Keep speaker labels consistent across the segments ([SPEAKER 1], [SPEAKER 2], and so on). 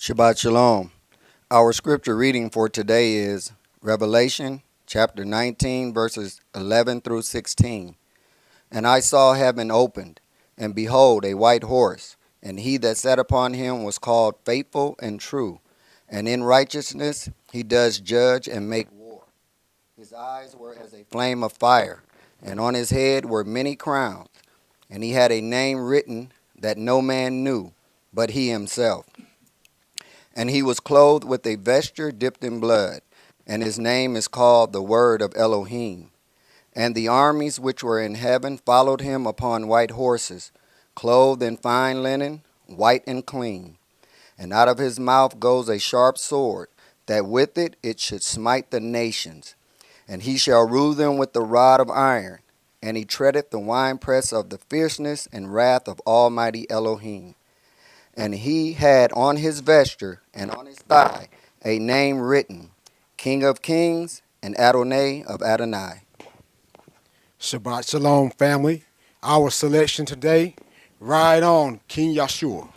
[SPEAKER 1] Shabbat Shalom. Our scripture reading for today is Revelation chapter 19, verses 11 through 16. And I saw heaven opened, and behold, a white horse, and he that sat upon him was called Faithful and True, and in righteousness he does judge and make war. His eyes were as a flame of fire, and on his head were many crowns, and he had a name written that no man knew, but he himself. And he was clothed with a vesture dipped in blood, and his name is called the Word of Elohim. And the armies which were in heaven followed him upon white horses, clothed in fine linen, white and clean. And out of his mouth goes a sharp sword, that with it should smite the nations. And he shall rule them with the rod of iron, and he treadeth the winepress of the fierceness and wrath of Almighty Elohim. And he had on his vesture and on his thigh a name written, King of Kings and Adonai of Adonai.
[SPEAKER 2] Shabbat Shalom, family. Our selection today, Ride On, King Yahshua.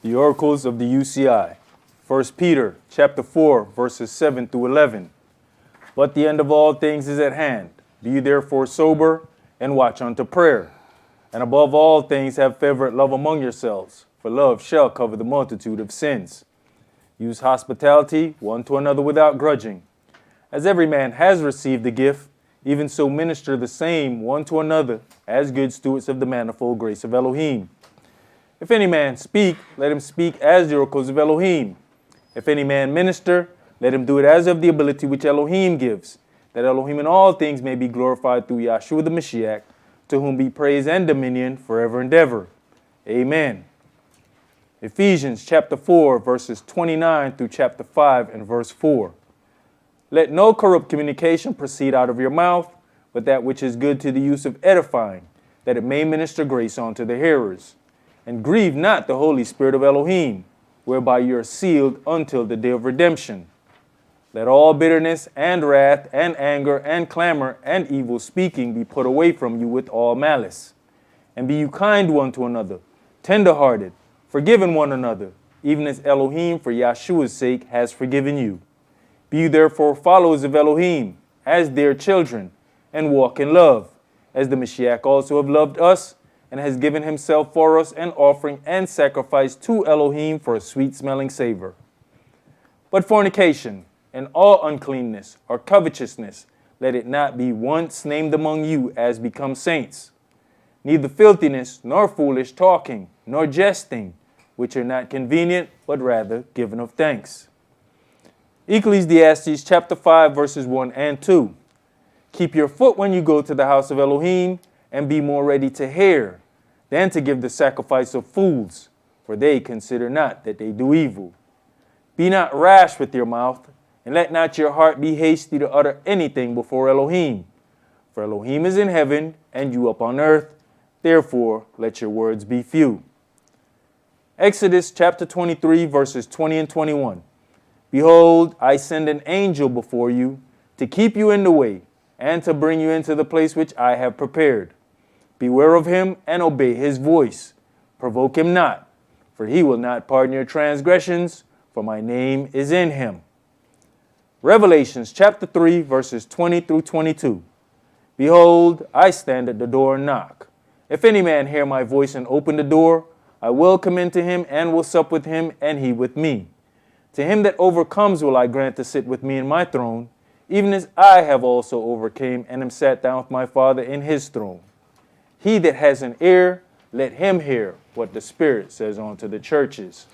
[SPEAKER 3] The oracles of the UCI. 1 Peter chapter 4, verses 7 through 11. But the end of all things is at hand. Be you therefore sober, and watch unto prayer. And above all things have fervent love among yourselves, for love shall cover the multitude of sins. Use hospitality one to another without grudging. As every man has received the gift, even so minister the same one to another, as good stewards of the manifold grace of Elohim. If any man speak, let him speak as the oracles of Elohim. If any man minister, let him do it as of the ability which Elohim gives, that Elohim in all things may be glorified through Yahshua the Mashiach, to whom be praise and dominion forever and ever. Amen. Ephesians chapter 4, verses 29 through chapter 5 and verse 4. Let no corrupt communication proceed out of your mouth, but that which is good to the use of edifying, that it may minister grace unto the hearers. And grieve not the Holy Spirit of Elohim, whereby you are sealed until the day of redemption. Let all bitterness and wrath and anger and clamor and evil speaking be put away from you with all malice. And be you kind one to another, tender-hearted, forgiving one another, even as Elohim for Yahshua's sake has forgiven you. Be you therefore followers of Elohim, as dear children, and walk in love, as the Mashiach also have loved us, and has given himself for us an offering and sacrifice to Elohim for a sweet-smelling savor. But fornication, and all uncleanness, or covetousness, let it not be once named among you as become saints. Neither filthiness, nor foolish talking, nor jesting, which are not convenient, but rather given of thanks. Ecclesiastes chapter 5, verses 1 and 2. Keep your foot when you go to the house of Elohim, and be more ready to hear than to give the sacrifice of fools, for they consider not that they do evil. Be not rash with your mouth, and let not your heart be hasty to utter anything before Elohim. For Elohim is in heaven, and you up on earth. Therefore, let your words be few. Exodus chapter 23, verses 20 and 21. Behold, I send an angel before you to keep you in the way, and to bring you into the place which I have prepared. Beware of him and obey his voice. Provoke him not, for he will not pardon your transgressions, for my name is in him. Revelations chapter 3, verses 20 through 22. Behold, I stand at the door and knock. If any man hear my voice and open the door, I will come into him and will sup with him, and he with me. To him that overcomes will I grant to sit with me in my throne, even as I have also overcame and am sat down with my Father in his throne. He that has an ear, let him hear what the Spirit says unto the churches.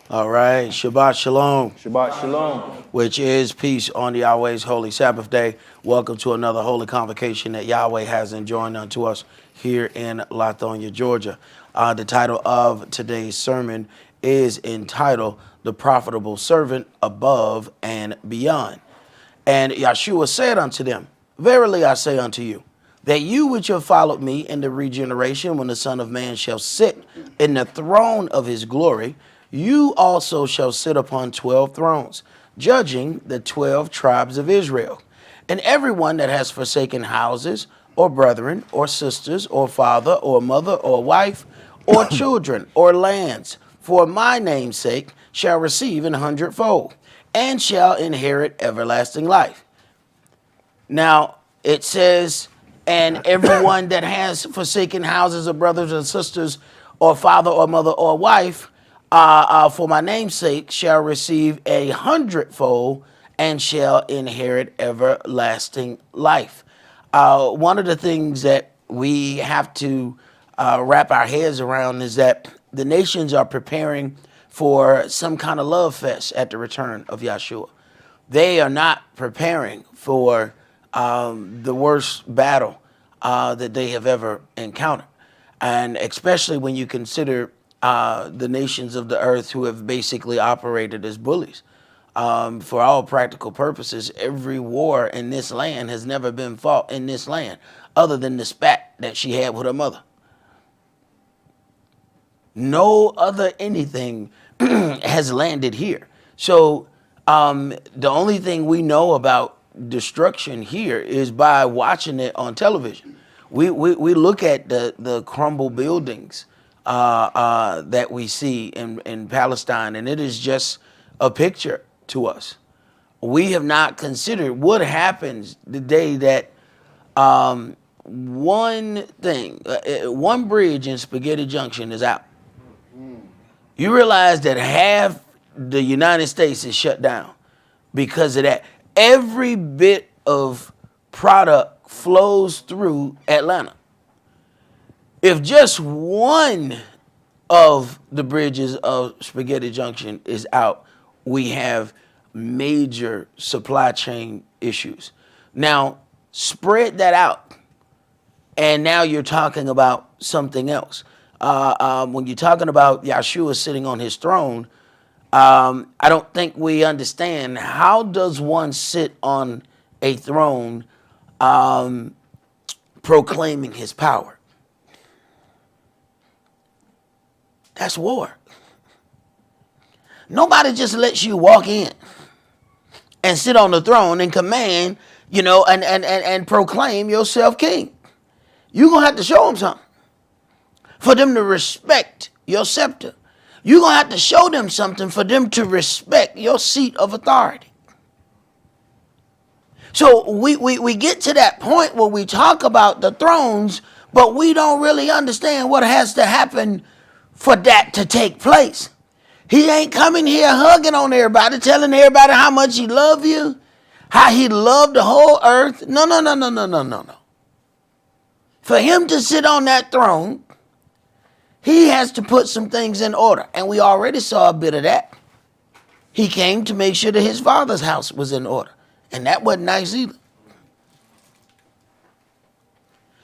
[SPEAKER 4] All right, Shabbat Shalom.
[SPEAKER 3] Shabbat Shalom.
[SPEAKER 4] Which is peace on the Yahweh's holy Sabbath day. Welcome to another holy convocation that Yahweh has enjoined unto us here in Lithonia, Georgia. The title of today's sermon is entitled, The Profitable Servant Above and Beyond. And Yahshua said unto them, Verily I say unto you, that you which have followed me in the regeneration, when the Son of Man shall sit in the throne of his glory, you also shall sit upon 12 thrones, judging the 12 tribes of Israel. And everyone that has forsaken houses, or brethren, or sisters, or father, or mother, or wife, or children, or lands, for my name's sake, shall receive an hundredfold, and shall inherit everlasting life. Now, it says, and everyone that has forsaken houses, or brothers, or sisters, or father, or mother, or wife, for my name's sake, shall receive a hundredfold, and shall inherit everlasting life. One of the things that we have to wrap our heads around is that the nations are preparing for some kind of love fest at the return of Yahshua. They are not preparing for the worst battle that they have ever encountered. And especially when you consider the nations of the earth who have basically operated as bullies. For all practical purposes, every war in this land has never been fought in this land, other than the spat that she had with her mother. No other anything has landed here. So the only thing we know about destruction here is by watching it on television. We look at the crumbled buildings that we see in Palestine, and it is just a picture to us. We have not considered what happens the day that one bridge in Spaghetti Junction is out. You realize that half the United States is shut down because of that. Every bit of product flows through Atlanta. If just one of the bridges of Spaghetti Junction is out, we have major supply chain issues. Now, spread that out, and now you're talking about something else. When you're talking about Yahshua sitting on his throne, I don't think we understand how does one sit on a throne proclaiming his power. That's war. Nobody just lets you walk in and sit on the throne and command, and proclaim yourself king. You're going to have to show them something for them to respect your scepter. You're going to have to show them something for them to respect your seat of authority. So we get to that point where we talk about the thrones, but we don't really understand what has to happen for that to take place. He ain't coming here hugging on everybody, telling everybody how much he loved you, how he loved the whole earth. No. For him to sit on that throne, he has to put some things in order. And we already saw a bit of that. He came to make sure that his father's house was in order. And that wasn't nice either.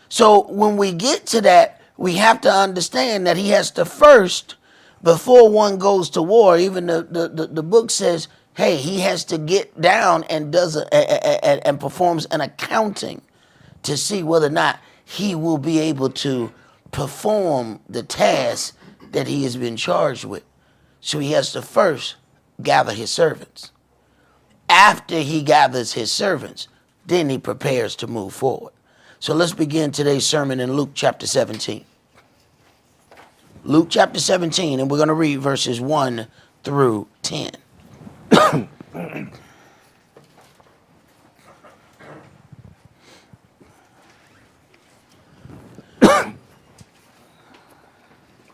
[SPEAKER 4] So when we get to that, we have to understand that he has to first, before one goes to war, even the book says, hey, he has to get down and and performs an accounting to see whether or not he will be able to perform the task that he has been charged with. So he has to first gather his servants. After he gathers his servants, then he prepares to move forward. So let's begin today's sermon in Luke chapter 17. Luke chapter 17, and we're going to read verses 1 through 10.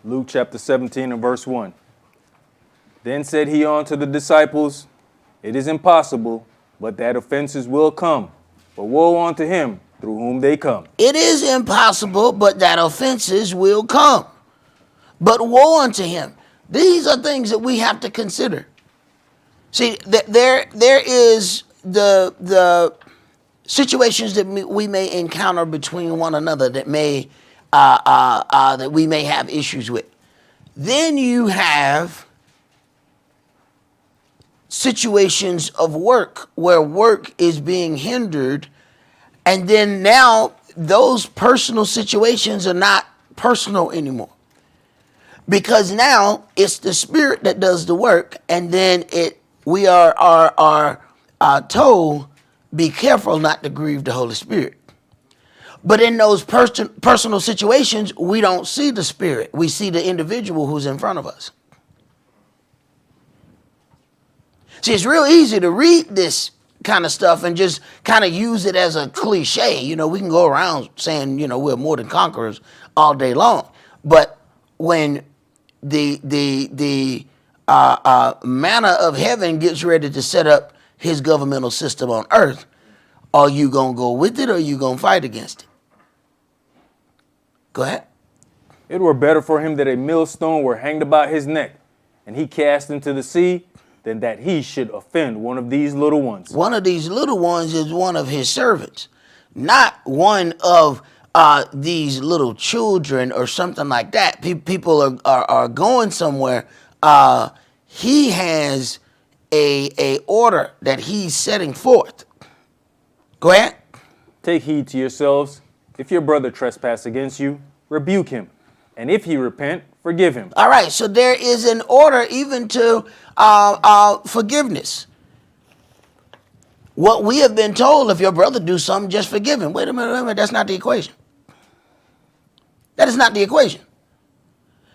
[SPEAKER 3] Luke chapter 17 and verse 1. Then said he unto the disciples, it is impossible, but that offenses will come. But woe unto him through whom they come.
[SPEAKER 4] It is impossible, but that offenses will come. But woe unto him. These are things that we have to consider. See, there is the situations that we may encounter between one another that may that we may have issues with. Then you have situations of work where work is being hindered, and then now those personal situations are not personal anymore. Because now it's the spirit that does the work, and then we are told, be careful not to grieve the Holy Spirit. But in those personal situations, we don't see the spirit. We see the individual who's in front of us. See, it's real easy to read this kind of stuff and just kind of use it as a cliche. We can go around saying, we're more than conquerors all day long. But when the manna of heaven gets ready to set up his governmental system on earth, are you going to go with it or are you going to fight against it? Go ahead.
[SPEAKER 3] It were better for him that a millstone were hanged about his neck, and he cast into the sea, than that he should offend one of these little ones.
[SPEAKER 4] One of these little ones is one of his servants, not one of these little children or something like that. People are going somewhere. He has a order that he's setting forth. Go ahead.
[SPEAKER 3] Take heed to yourselves. If your brother trespass against you, rebuke him. And if he repent, forgive him.
[SPEAKER 4] All right, so there is an order even to forgiveness. What we have been told, if your brother do something, just forgive him. Wait a minute, that's not the equation. That is not the equation.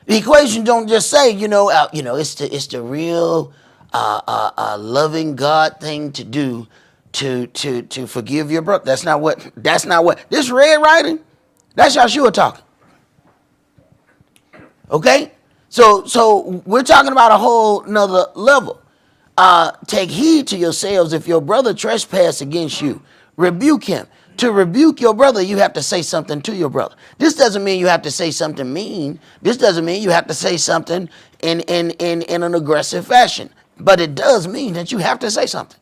[SPEAKER 4] The equation don't just say, it's the real loving God thing to do to forgive your brother. That's not what this red writing. That's Yahshua talking. Okay, so we're talking about a whole nother level. Take heed to yourselves. If your brother trespass against you, rebuke him. To rebuke your brother, you have to say something to your brother. This doesn't mean you have to say something mean. This doesn't mean you have to say something in an aggressive fashion. But it does mean that you have to say something.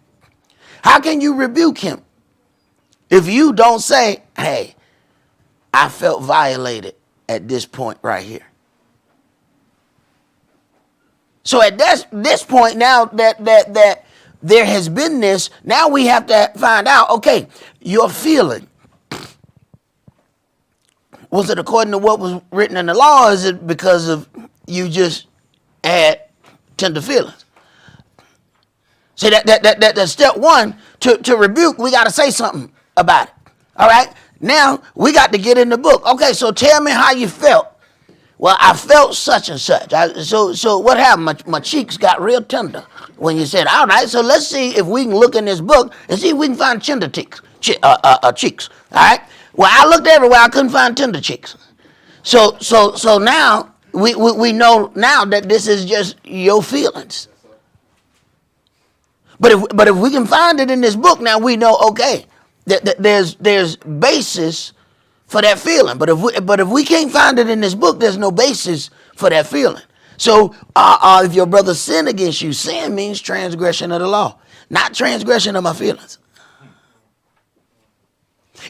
[SPEAKER 4] How can you rebuke him if you don't say, hey, I felt violated at this point right here? So at this point now that there has been this, now we have to find out, okay, your feeling, was it according to what was written in the law, or is it because of you just had tender feelings? See, that's step one. To rebuke, we got to say something about it. All right? Now, we got to get in the book. Okay, so tell me how you felt. Well, I felt such and such. So what happened? My cheeks got real tender when you said, all right, so let's see if we can look in this book and see if we can find tender cheeks. Cheeks. All right? Well, I looked everywhere. I couldn't find tender cheeks. So now we know now that this is just your feelings. But if we can find it in this book, now we know, okay, that there's basis for that feeling. But if we can't find it in this book, there's no basis for that feeling. So if your brother sin against you, sin means transgression of the law, not transgression of my feelings.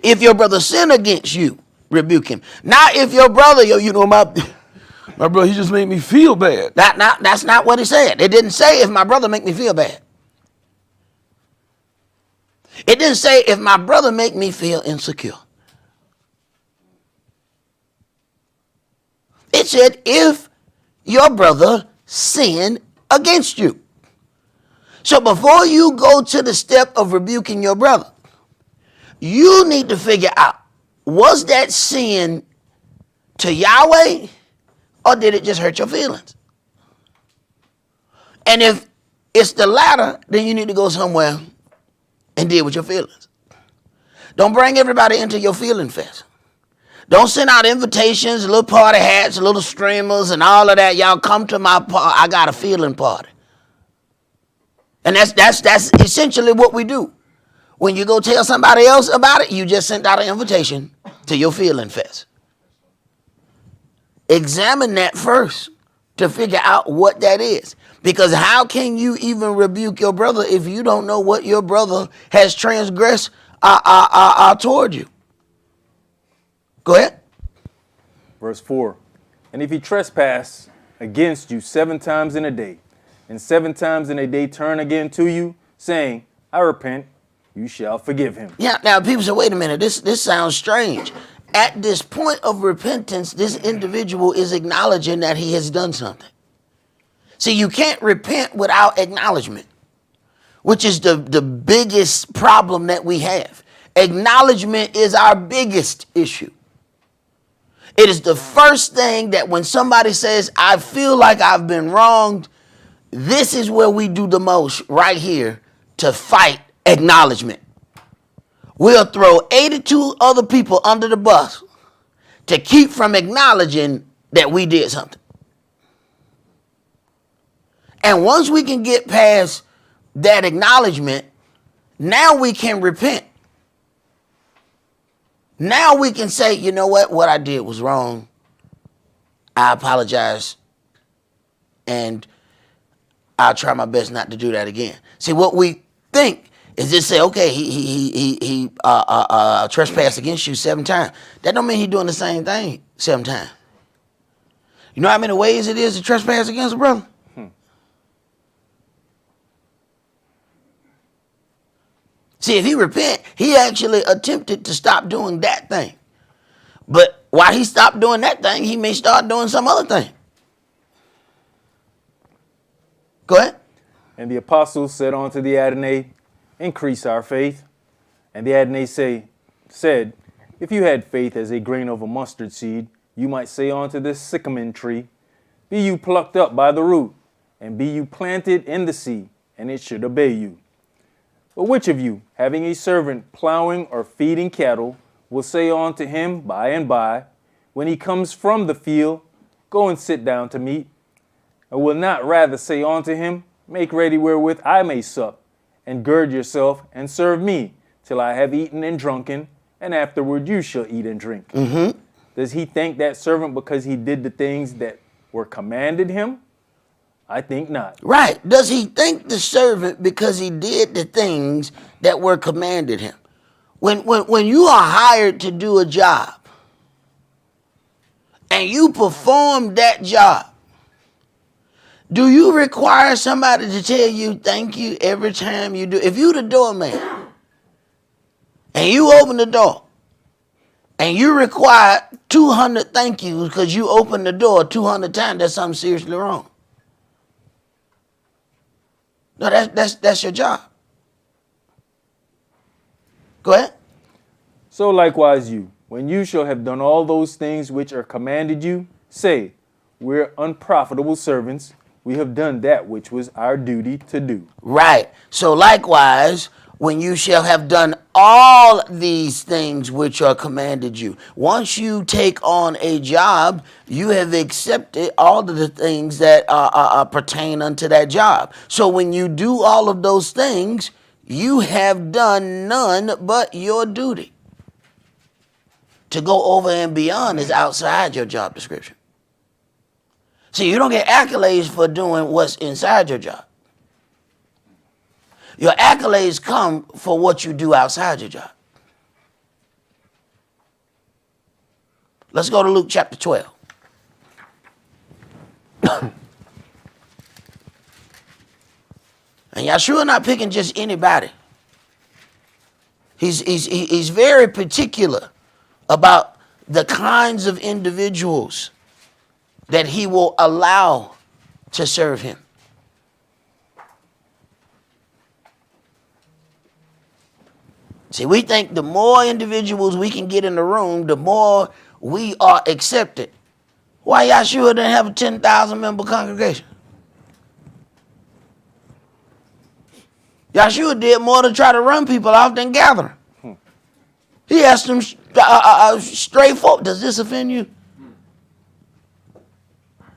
[SPEAKER 4] If your brother sin against you, rebuke him. Not if your brother, my brother, he just made me feel bad. That's not what he said. It didn't say if my brother make me feel bad. It didn't say if my brother make me feel insecure. It said if your brother sin against you. So before you go to the step of rebuking your brother, you need to figure out, was that sin to Yahweh or did it just hurt your feelings? And if it's the latter, then you need to go somewhere and deal with your feelings. Don't bring everybody into your feeling fest. Don't send out invitations, little party hats, little streamers, and all of that. Y'all come to my party. I got a feeling party. And that's essentially what we do. When you go tell somebody else about it, you just sent out an invitation to your feeling fest. Examine that first to figure out what that is. Because how can you even rebuke your brother if you don't know what your brother has transgressed toward you? Go ahead.
[SPEAKER 3] Verse 4. And if he trespass against you 7 times in a day, and 7 times in a day turn again to you, saying, I repent, you shall forgive him.
[SPEAKER 4] Yeah, now people say, wait a minute, this sounds strange. At this point of repentance, this individual is acknowledging that he has done something. See, you can't repent without acknowledgement, which is the biggest problem that we have. Acknowledgement is our biggest issue. It is the first thing that when somebody says, I feel like I've been wronged, this is where we do the most right here to fight acknowledgement. We'll throw 82 other people under the bus to keep from acknowledging that we did something. And once we can get past that acknowledgement, now we can repent. Now we can say, you know what I did was wrong. I apologize. And I'll try my best not to do that again. See, what we think is just say, okay, he trespassed against you 7 times. That don't mean he's doing the same thing 7 times. You know how many ways it is to trespass against a brother? See, if he repent, he actually attempted to stop doing that thing. But while he stopped doing that thing, he may start doing some other thing. Go ahead.
[SPEAKER 3] And the apostles said unto the Adonai, increase our faith. And the Adonai said, if you had faith as a grain of a mustard seed, you might say unto this sycamore tree, Be you plucked up by the root, and be you planted in the sea, and it should obey you. But which of you, having a servant plowing or feeding cattle, will say unto him by and by, when he comes from the field, go and sit down to meat? And will not rather say unto him, make ready wherewith I may sup, and gird yourself, and serve me, till I have eaten and drunken, and afterward you shall eat and drink. Does he thank that servant because he did the things that were commanded him? I think not.
[SPEAKER 4] Right. Does he thank the servant because he did the things that were commanded him? When you are hired to do a job and you perform that job, do you require somebody to tell you thank you every time you do? If you the doorman and you open the door and you require 200 thank yous because you opened the door 200 times, that's something seriously wrong. No, that's your job. Go ahead.
[SPEAKER 3] So likewise you, when you shall have done all those things which are commanded you, say, we're unprofitable servants. We have done that which was our duty to do.
[SPEAKER 4] Right. So likewise, when you shall have done all these things which are commanded you. Once you take on a job, you have accepted all of the things that pertain unto that job. So when you do all of those things, you have done none but your duty. To go over and beyond is outside your job description. See, you don't get accolades for doing what's inside your job. Your accolades come for what you do outside your job. Let's go to Luke chapter 12. And Yahshua not picking just anybody. He's very particular about the kinds of individuals that he will allow to serve him. See, we think the more individuals we can get in the room, the more we are accepted. Why Yahshua didn't have a 10,000 member congregation? Yahshua did more to try to run people off than gather them. He asked them straightforward, does this offend you?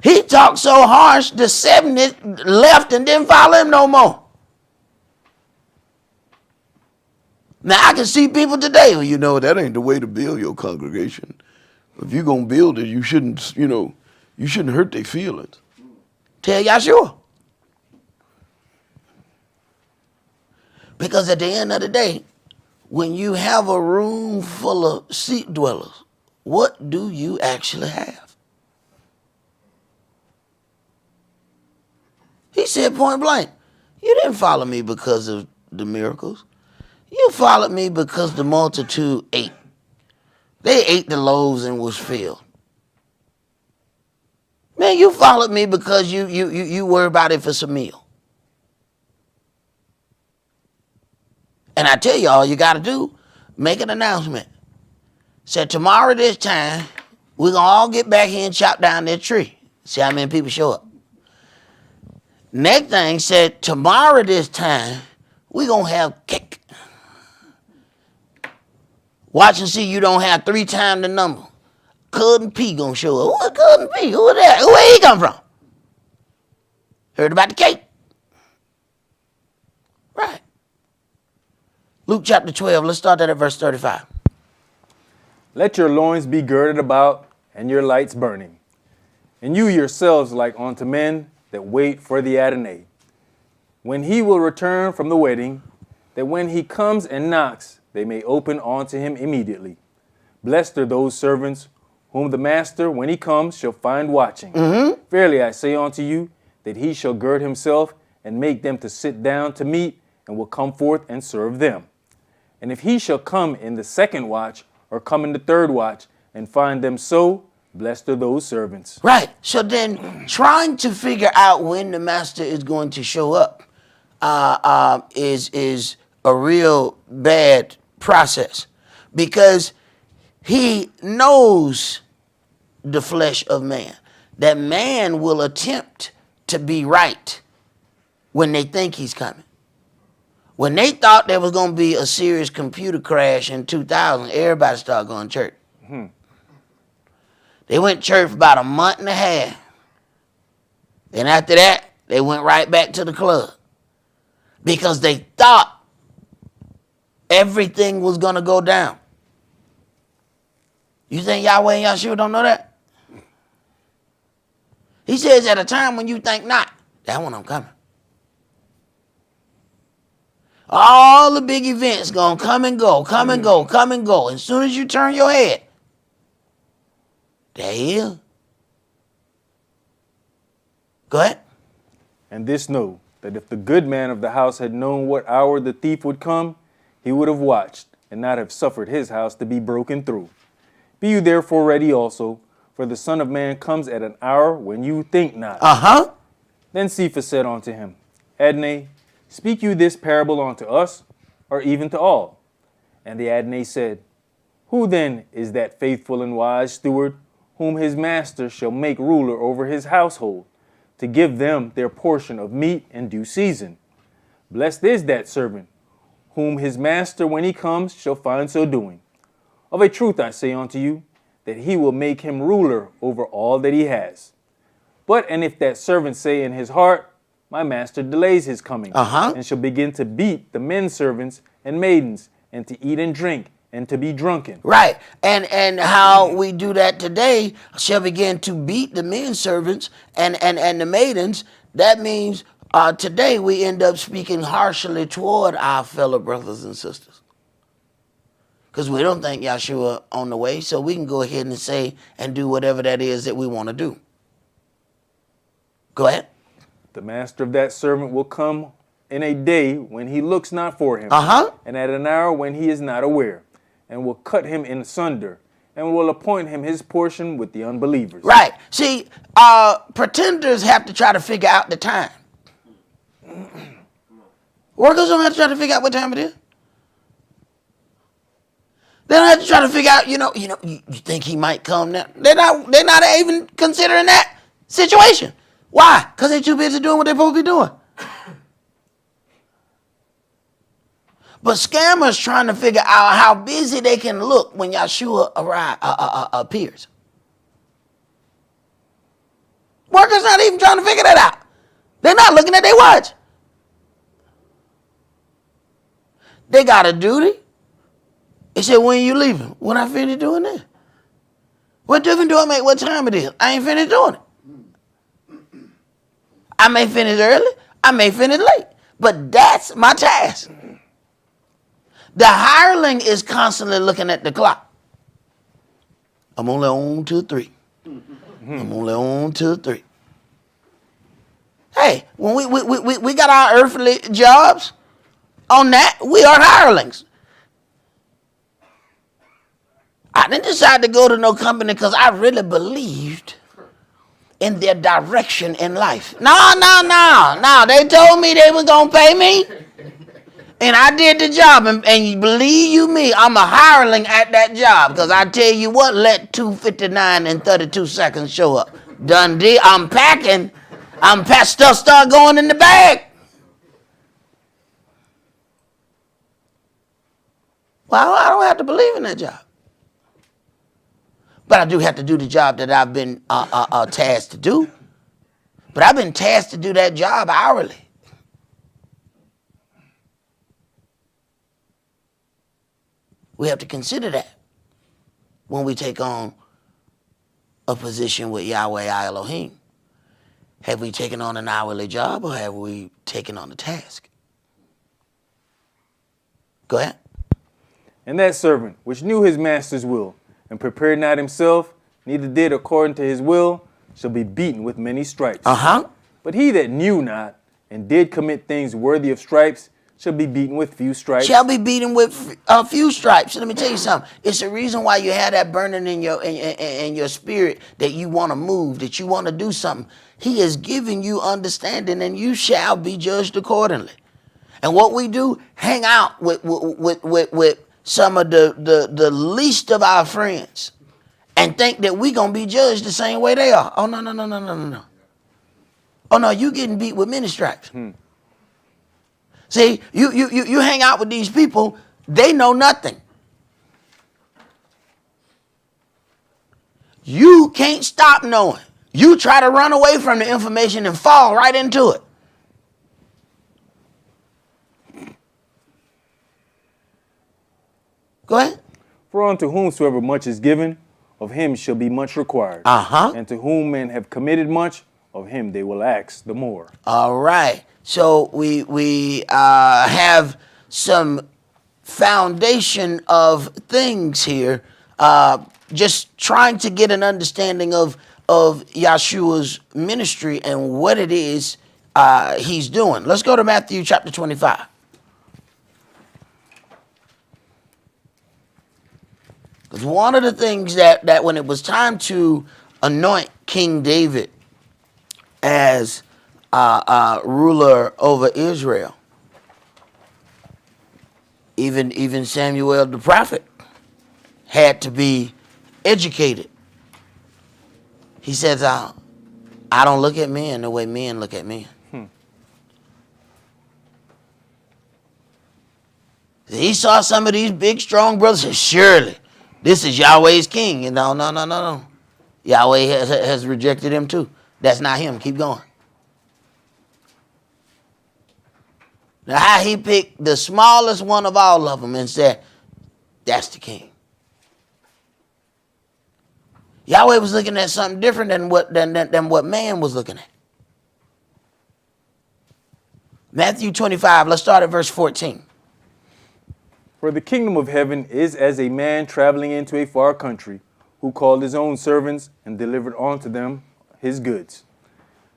[SPEAKER 4] He talked so harsh, the 70 left and didn't follow him no more. Now, I can see people today, well, you know, that ain't the way to build your congregation. If you're going to build it, you shouldn't, you shouldn't hurt their feelings. Tell Yahshua. Because at the end of the day, when you have a room full of seat dwellers, what do you actually have? He said point blank, you didn't follow me because of the miracles. You followed me because the multitude ate. They ate the loaves and was filled. Man, you followed me because you worry about if it's a meal. And I tell you, all you got to do, make an announcement. Say, tomorrow this time, we're going to all get back here and chop down that tree. See how many people show up. Next thing said, tomorrow this time, we're going to have cake. Watch and see you don't have 3 times the number. Cousin P gonna show up. What Cousin P? Who is that? Where he come from? Heard about the cake? Right. Luke chapter 12, let's start that at verse 35.
[SPEAKER 3] Let your loins be girded about, and your lights burning. And you yourselves like unto men that wait for the Adonai, when he will return from the wedding, that when he comes and knocks, they may open unto him immediately. Blessed are those servants whom the master, when he comes, shall find watching. Verily I say unto you, that he shall gird himself and make them to sit down to meat, and will come forth and serve them. And if he shall come in the second watch, or come in the third watch, and find them so, blessed are those servants.
[SPEAKER 4] Right. So then trying to figure out when the master is going to show up is a real bad process, because he knows the flesh of man. that man will attempt to be right when they think he's coming. When they thought there was going to be a serious computer crash in 2000, everybody started going to church. They went to church for about a month and a half. Then after that, they went right back to the club because they thought everything was going to go down. You think Yahweh and Yahshua don't know that? He says at a time when you think not, that's when I'm coming. All the big events going to come and go, come and go, come and go. As soon as you turn your head, there he is. Go ahead.
[SPEAKER 3] And this know, that if the good man of the house had known what hour the thief would come, he would have watched, and not have suffered his house to be broken through. Be you therefore ready also, for the Son of Man comes at an hour when you think not. Then Cephas said unto him, Adonai, speak you this parable unto us, or even to all? And the Adonai said, Who then is that faithful and wise steward, whom his master shall make ruler over his household, to give them their portion of meat in due season? Blessed is that servant, whom his master when he comes shall find so doing. Of a truth I say unto you, that he will make him ruler over all that he has. But and if that servant say in his heart, My master delays his coming, and shall begin to beat the men servants and maidens, and to eat and drink, and to be drunken.
[SPEAKER 4] Right. And how we do that today, shall begin to beat the men servants and the maidens. That means today we end up speaking harshly toward our fellow brothers and sisters. Because we don't think Yahshua on the way, so we can go ahead and say and do whatever that is that we want to do. Go ahead.
[SPEAKER 3] The master of that servant will come in a day when he looks not for him, and at an hour when he is not aware, and will cut him in sunder, and will appoint him his portion with the unbelievers.
[SPEAKER 4] Right. See, pretenders have to try to figure out the time. Workers don't have to try to figure out what time it is. They don't have to try to figure out, you think he might come now. They're not even considering that situation. Why? Because they're too busy doing what they're supposed to be doing. But scammers trying to figure out how busy they can look when Yahshua appears. Workers not even trying to figure that out. They're not looking at their watch. They got a duty. They said, when you leaving? When I finish doing this? What difference do I make what time it is? I ain't finished doing it. I may finish early. I may finish late. But that's my task. The hireling is constantly looking at the clock. I'm only on till 3. I'm only on till 3. Hey, when we got our earthly jobs on that, we are hirelings. I didn't decide to go to no company because I really believed in their direction in life. No. They told me they was going to pay me. And I did the job. And you believe you me, I'm a hireling at that job. Because I tell you what, let 2:59 and 32 seconds show up. Done deal. I'm packing. Stuff start going in the bag. Well, I don't have to believe in that job. But I do have to do the job that I've been tasked to do. But I've been tasked to do that job hourly. We have to consider that when we take on a position with Yahweh Elohim. Have we taken on an hourly job or have we taken on a task? Go ahead.
[SPEAKER 3] And that servant, which knew his master's will, and prepared not himself, neither did according to his will, shall be beaten with many stripes. But he that knew not, and did commit things worthy of stripes, shall be beaten with few stripes.
[SPEAKER 4] Shall be beaten with a few stripes. Let me tell you something. It's the reason why you have that burning in your spirit that you want to move, that you want to do something. He is giving you understanding, and you shall be judged accordingly. And what we do, hang out with some of the least of our friends, and think that we gonna be judged the same way they are. Oh no, no, no, no, no, no, no. Oh no, you getting beat with many stripes. See, you hang out with these people, they know nothing. You can't stop knowing. You try to run away from the information and fall right into it. Go ahead.
[SPEAKER 3] For unto whomsoever much is given, of him shall be much required. And to whom men have committed much, of him they will ask the more.
[SPEAKER 4] All right. So we have some foundation of things here. Just trying to get an understanding of Yeshua's ministry and what it is he's doing. Let's go to Matthew chapter 25. Because one of the things that when it was time to anoint King David as ruler over Israel, even Samuel the prophet had to be educated. He says, I don't look at men the way men look at men. He saw some of these big, strong brothers and said, surely, this is Yahweh's king. And no. Yahweh has rejected him too. That's not him. Keep going. Now, how he picked the smallest one of all of them and said, that's the king. Yahweh was looking at something different than what man was looking at. Matthew 25, let's start at verse 14.
[SPEAKER 3] For the kingdom of heaven is as a man traveling into a far country, who called his own servants and delivered unto them his goods.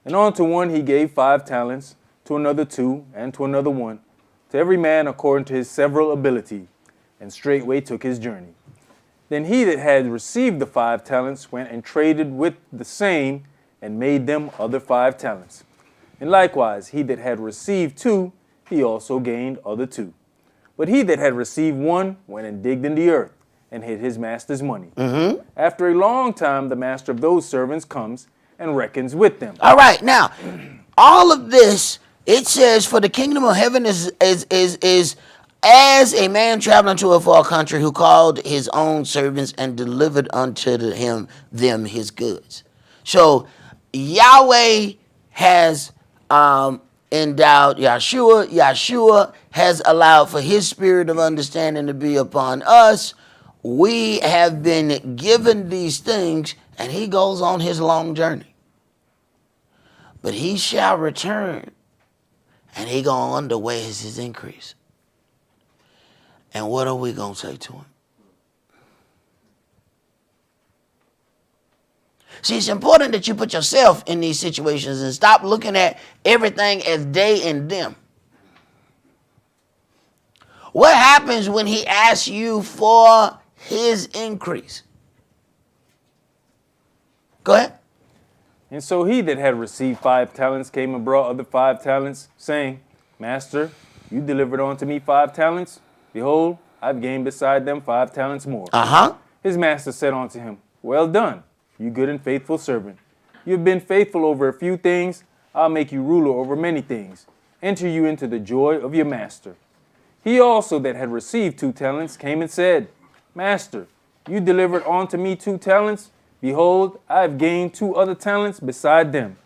[SPEAKER 3] And unto one he gave 5 talents, to another 2, and to another 1, to every man according to his several ability, and straightway took his journey. Then he that had received the 5 talents went and traded with the same, and made them other 5 talents. And likewise he that had received 2, he also gained other 2. But he that had received 1 went and digged in the earth, and hid his master's money. After a long time the master of those servants comes and reckons with them.
[SPEAKER 4] All right, now, all of this, it says, for the kingdom of heaven is as a man traveling to a far country, who called his own servants and delivered unto them his goods. So Yahweh has endowed Yeshua. Yeshua has allowed for his spirit of understanding to be upon us. We have been given these things, and he goes on his long journey. But he shall return, and he gonna wonder where is his increase. And what are we gonna say to him? See, it's important that you put yourself in these situations and stop looking at everything as they and them. What happens when he asks you for his increase? Go ahead.
[SPEAKER 3] And so he that had received 5 talents came and brought other 5 talents, saying, Master, you delivered unto me 5 talents. Behold, I've gained beside them 5 talents more. His master said unto him, Well done, you good and faithful servant. You have been faithful over a few things. I'll make you ruler over many things. Enter you into the joy of your master. He also that had received 2 talents came and said, Master, you delivered unto me 2 talents. Behold, I have gained 2 other talents beside them.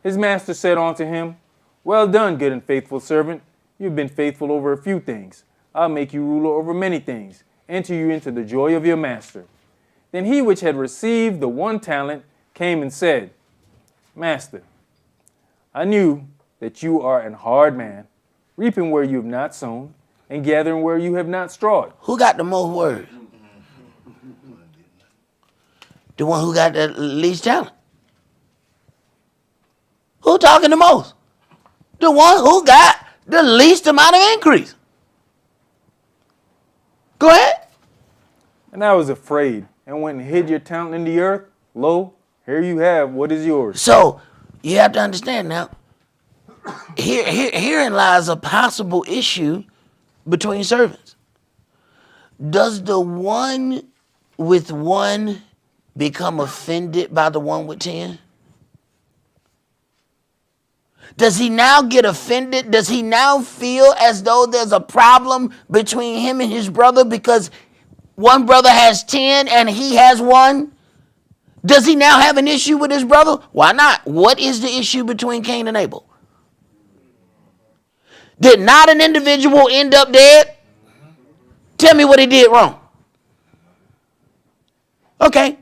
[SPEAKER 3] His master said unto him, Well done, good and faithful servant. You have been faithful over a few things. I'll make you ruler over many things. Enter you into the joy of your master. Then he which had received the 1 talent came and said, Master, I knew that you are an hard man, reaping where you have not sown, and gathering where you have not strawed.
[SPEAKER 4] Who got the most words? The one who got the least talent. Who talking the most? The one who got the least amount of increase. Go ahead.
[SPEAKER 3] And I was afraid, and went and hid your talent in the earth. Lo, here you have what is yours.
[SPEAKER 4] So you have to understand now, herein lies a possible issue between servants. Does the one with 1 become offended by the one with 10? Does he now get offended? Does he now feel as though there's a problem between him and his brother because one brother has 10 and he has 1? Does he now have an issue with his brother? Why not? What is the issue between Cain and Abel? Did not an individual end up dead? Tell me what he did wrong. Okay.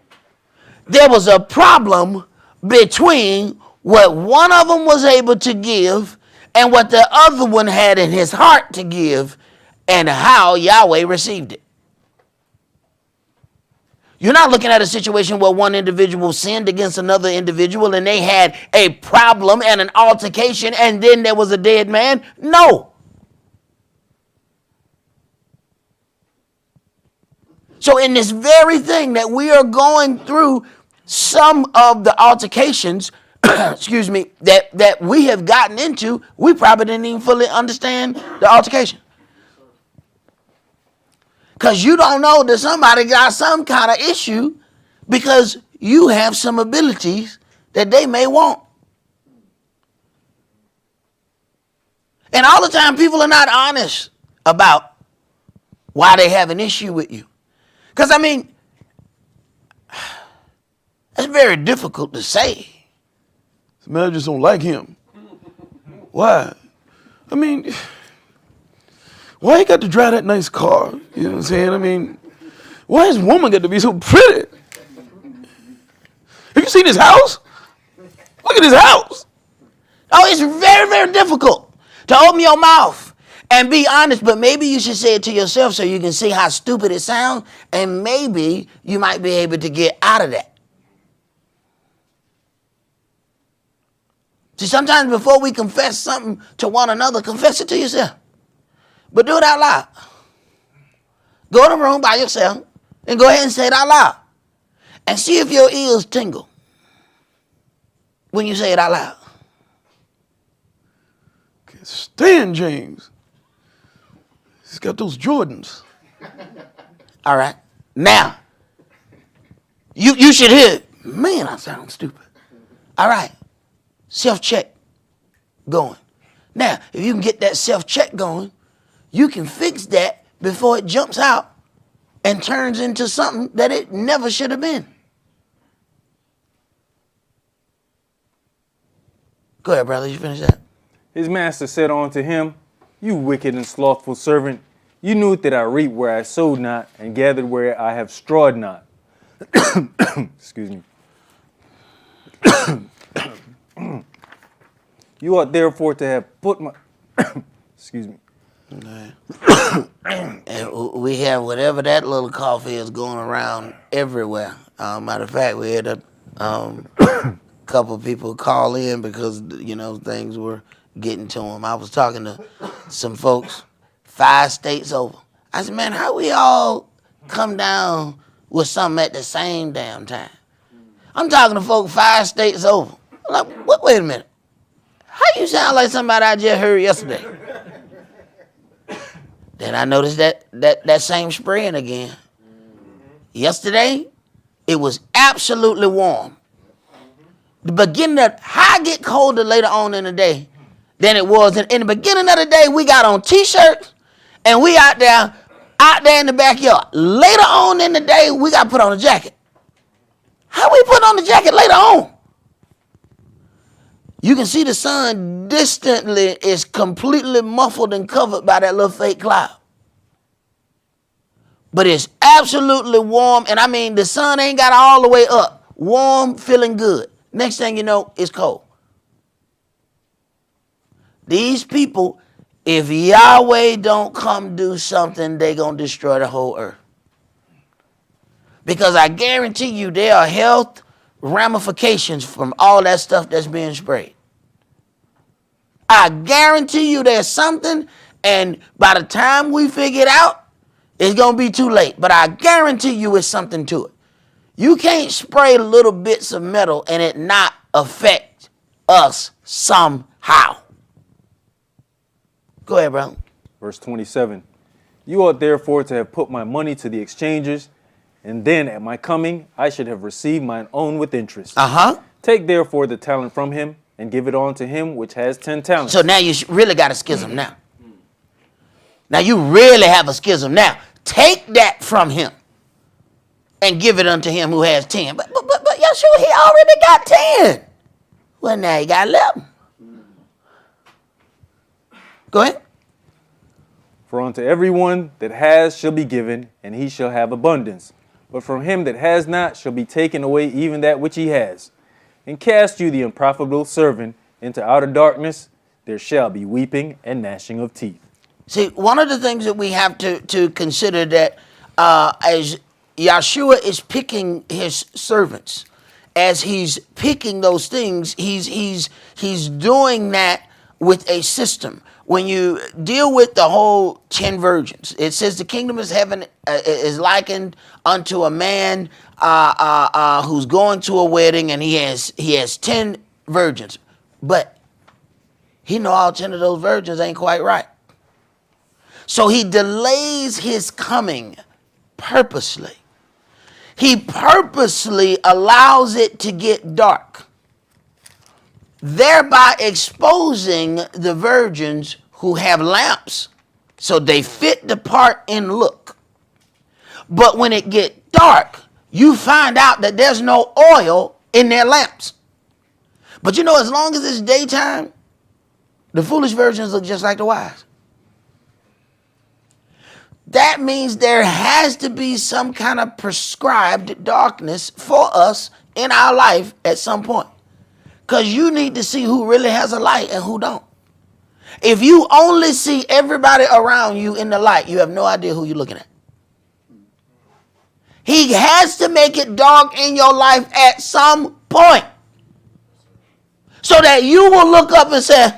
[SPEAKER 4] There was a problem between what one of them was able to give and what the other one had in his heart to give and how Yahweh received it. You're not looking at a situation where one individual sinned against another individual and they had a problem and an altercation and then there was a dead man. No. So in this very thing that we are going through, some of the altercations, excuse me, that we have gotten into, we probably didn't even fully understand the altercation. Because you don't know that somebody got some kind of issue because you have some abilities that they may want. And all the time, people are not honest about why they have an issue with you. Because, I mean, that's very difficult to say. Man, I just don't like him. Why? I mean, why he got to drive that nice car? You know what I'm saying? I mean, why his woman got to be so pretty? Have you seen his house? Look at his house. Oh, it's very, very difficult to open your mouth and be honest, but maybe you should say it to yourself so you can see how stupid it sounds, and maybe you might be able to get out of that. See, sometimes before we confess something to one another, confess it to yourself. But do it out loud. Go in a room by yourself and go ahead and say it out loud. And see if your ears tingle when you say it out loud. Can't stand James. He's got those Jordans. All right. Now, you should hear it. Man, I sound stupid. All right. Self-check going. Now, if you can get that self-check going, you can fix that before it jumps out and turns into something that it never should have been. Go ahead, brother. You finish that?
[SPEAKER 3] His master said unto him, You wicked and slothful servant, you knew that I reap where I sowed not, and gathered where I have strawed not. Excuse me. You ought therefore to have put my... Excuse me.
[SPEAKER 4] And we have whatever that little cough is going around everywhere. Matter of fact, we had a couple people call in because, you know, things were getting to them. I was talking to some folks 5 states over. I said, man, how we all come down with something at the same damn time? I'm talking to folks 5 states over. I'm like, wait a minute. How you sound like somebody I just heard yesterday? Then I noticed that same spraying again. Yesterday, it was absolutely warm. The beginning of how get colder later on in the day than it was in the beginning of the day. We got on t-shirts and we out there in the backyard. Later on in the day, we got to put on a jacket. How we put on the jacket later on? You can see the sun distantly is completely muffled and covered by that little fake cloud. But it's absolutely warm. And I mean, the sun ain't got all the way up. Warm, feeling good. Next thing you know, it's cold. These people, if Yahweh don't come do something, they going to destroy the whole earth. Because I guarantee you there are health ramifications from all that stuff that's being sprayed. I guarantee you there's something, and by the time we figure it out, it's going to be too late. But I guarantee you it's something to it. You can't spray little bits of metal and it not affect us somehow. Go ahead, bro.
[SPEAKER 3] Verse 27. You ought therefore to have put my money to the exchangers, and then at my coming I should have received mine own with interest.
[SPEAKER 4] Uh-huh.
[SPEAKER 3] Take therefore the talent from him, and give it on to him which has 10 talents.
[SPEAKER 4] So now you really got a schism now. Now you really have a schism now. Take that from him and give it unto him who has 10. But Yeshua, he already got 10. Well, now he got 11. Go ahead.
[SPEAKER 3] For unto everyone that has shall be given, and he shall have abundance. But from him that has not shall be taken away even that which he has. And cast you the unprofitable servant into outer darkness, there shall be weeping and gnashing of teeth.
[SPEAKER 4] See, one of the things that we have to consider that as Yeshua is picking his servants, as he's picking those things, he's doing that with a system. When you deal with the whole 10 virgins, it says the kingdom of heaven is likened unto a man who's going to a wedding, and he has 10 virgins, but he know all 10 of those virgins ain't quite right. So he delays his coming purposely. He purposely allows it to get dark, thereby exposing the virgins who have lamps so they fit the part in look. But when it get dark, you find out that there's no oil in their lamps. But you know, as long as it's daytime, the foolish virgins look just like the wise. That means there has to be some kind of prescribed darkness for us in our life at some point. Because you need to see who really has a light and who don't. If you only see everybody around you in the light, you have no idea who you're looking at. He has to make it dark in your life at some point, so that you will look up and say,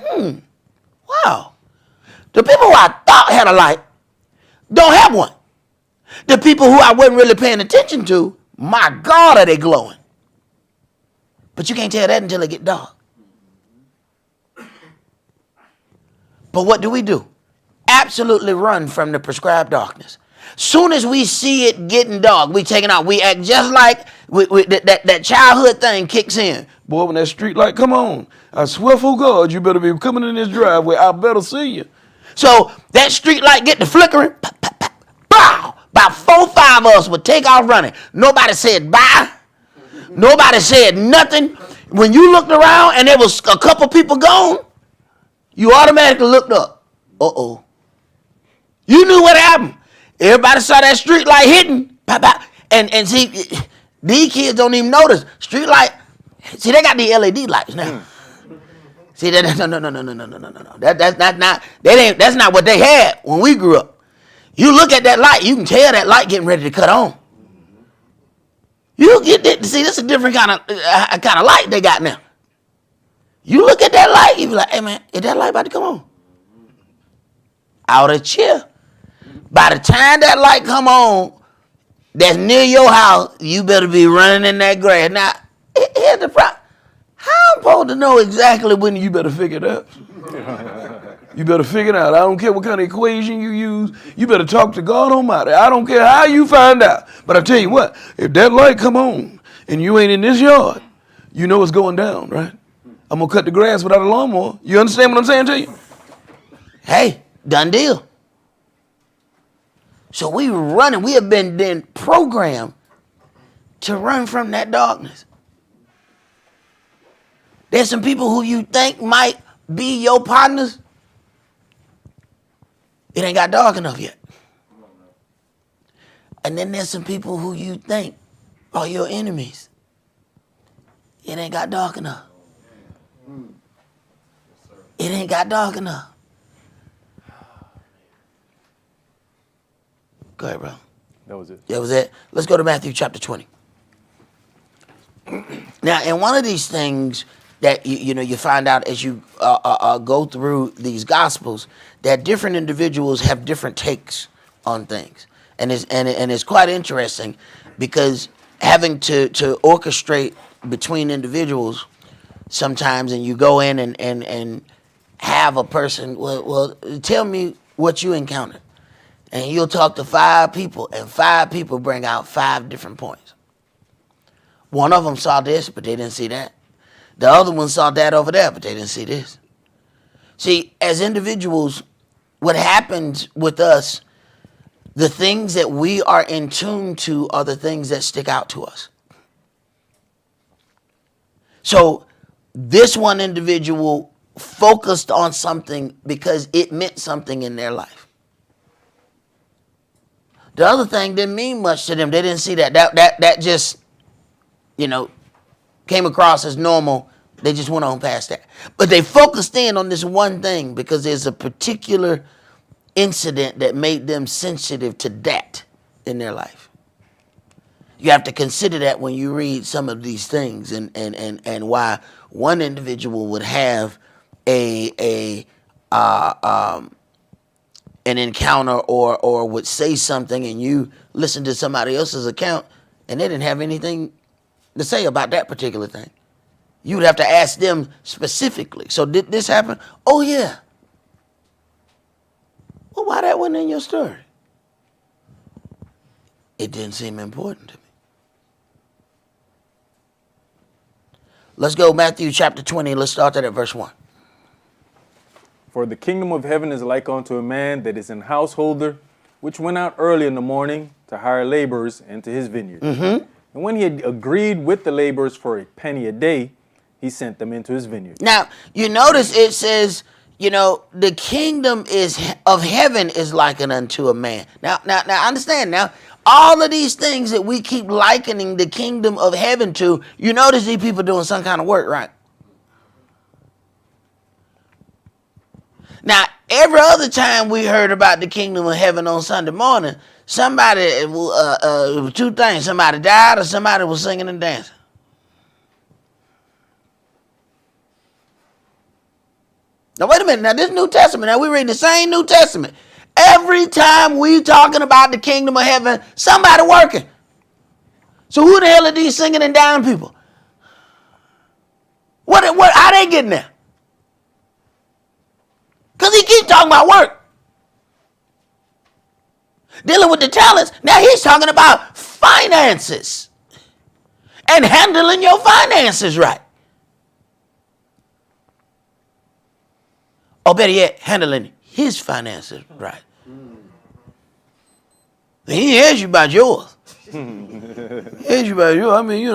[SPEAKER 4] wow, the people who I thought had a light don't have one. The people who I wasn't really paying attention to, my God, are they glowing. But you can't tell that until it get dark. But what do? Absolutely run from the prescribed darkness. Soon as we see it getting dark, we take it out. We act just like that childhood thing kicks in. Boy, when that street light come on, I swear for God, you better be coming in this driveway. I better see you. So that street light get to flickering. Bow! About 4 or 5 of us would take off running. Nobody said bye. Nobody said nothing. When you looked around and there was a couple people gone, you automatically looked up. Uh-oh. You knew what happened. Everybody saw that street light hitting. And see, these kids don't even notice. Street light, see, they got the LED lights now. See, no. That's not what they had when we grew up. You look at that light, you can tell that light getting ready to cut on. You get that. See, this is a different kind of light they got now. You look at that light, you be like, hey man, is that light about to come on? Out of cheer. By the time that light come on, that's near your house, you better be running in that grass. Now, here's the problem. How I'm supposed to know exactly when you better figure it out? You better figure it out. I don't care what kind of equation you use. You better talk to God Almighty. I don't care how you find out. But I tell you what, if that light come on and you ain't in this yard, you know it's going down, right? I'm going to cut the grass without a lawnmower. You understand what I'm saying to you? Hey, done deal. So we running. We have been then programmed to run from that darkness. There's some people who you think might be your partners. It ain't got dark enough yet. And then there's some people who you think are your enemies. It ain't got dark enough. It ain't got dark enough. Go ahead, bro.
[SPEAKER 3] That was it.
[SPEAKER 4] That was it. Let's go to Matthew chapter 20. Now, in one of these things that you find out as you go through these gospels, that different individuals have different takes on things, and it's quite interesting because having to orchestrate between individuals sometimes, and you go in and have a person, well, tell me what you encountered. And you'll talk to 5 people, and 5 people bring out 5 different points. One of them saw this, but they didn't see that. The other one saw that over there, but they didn't see this. See, as individuals, what happens with us, the things that we are in tune to are the things that stick out to us. So this one individual focused on something because it meant something in their life. The other thing didn't mean much to them. They didn't see that. That just, came across as normal. They just went on past that. But they focused in on this one thing because there's a particular incident that made them sensitive to that in their life. You have to consider that when you read some of these things and why one individual would have an encounter or would say something and you listen to somebody else's account and they didn't have anything to say about that particular thing. You would have to ask them specifically. So did this happen? Oh, yeah. Well, why that wasn't in your story? It didn't seem important to me. Let's go Matthew chapter 20. Let's start that at verse 1.
[SPEAKER 3] For the kingdom of heaven is like unto a man that is an householder, which went out early in the morning to hire laborers into his vineyard. And when he had agreed with the laborers for a penny a day, he sent them into his vineyard.
[SPEAKER 4] Now, you notice it says, the kingdom of heaven is likened unto a man. Now, understand now, all of these things that we keep likening the kingdom of heaven to, you notice these people doing some kind of work, right? Now, every other time we heard about the kingdom of heaven on Sunday morning, somebody, 2 things, somebody died or somebody was singing and dancing. Now, wait a minute. Now, this New Testament, now we read the same New Testament. Every time we talking about the kingdom of heaven, somebody working. So who the hell are these singing and dancing people? How they getting there? Because he keeps talking about work. Dealing with the talents. Now he's talking about finances. And handling your finances right. Or better yet, handling his finances right. He asked you about yours. He asked you about yours. You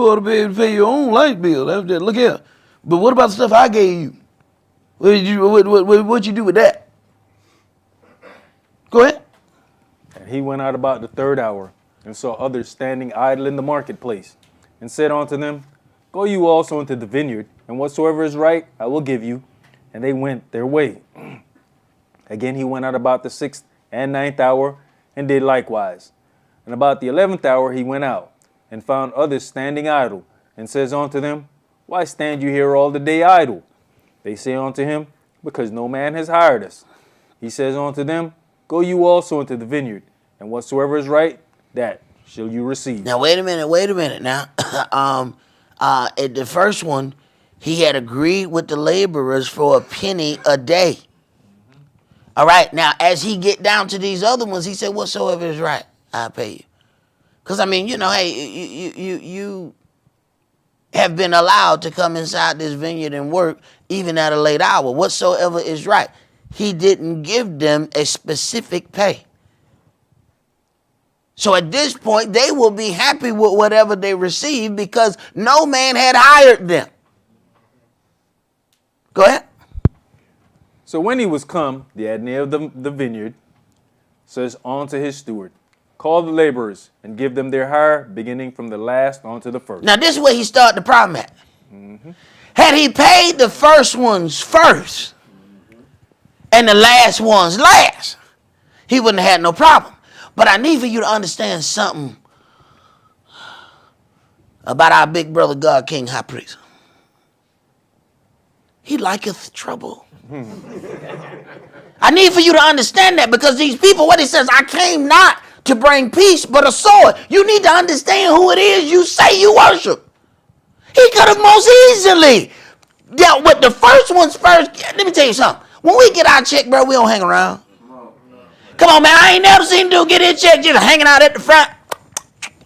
[SPEAKER 4] ought to be able to pay your own light bill. Look here. But what about the stuff I gave you? What'd you do with that? Go ahead.
[SPEAKER 3] And he went out about the 3rd hour and saw others standing idle in the marketplace, and said unto them, Go you also into the vineyard, and whatsoever is right I will give you. And they went their way. Again he went out about the 6th and 9th hour, and did likewise. And about the 11th hour he went out, and found others standing idle, and says unto them, Why stand you here all the day idle? They say unto him, Because no man has hired us. He says unto them, Go you also into the vineyard, and whatsoever is right, that shall you receive.
[SPEAKER 4] Now wait a minute. Now, at the first one, he had agreed with the laborers for a penny a day. All right. Now, as he get down to these other ones, he said, "Whatsoever is right, I'll pay you." Because hey, you have been allowed to come inside this vineyard and work even at a late hour. Whatsoever is right. He didn't give them a specific pay. So at this point, they will be happy with whatever they receive because no man had hired them. Go ahead.
[SPEAKER 3] So when he was come, the adney of the vineyard says unto his steward, Call the laborers and give them their hire, beginning from the last unto the first.
[SPEAKER 4] Now this is where he started the problem at. Had he paid the first ones first and the last ones last, he wouldn't have had no problem. But I need for you to understand something about our big brother God, King High Priest. He liketh trouble. I need for you to understand that because these people, what he says, I came not to bring peace, but a sword. You need to understand who it is you say you worship. He could have most easily dealt with the first ones first. Let me tell you something. When we get our check, bro, we don't hang around. Come on, man. I ain't never seen dude get his check just hanging out at the front.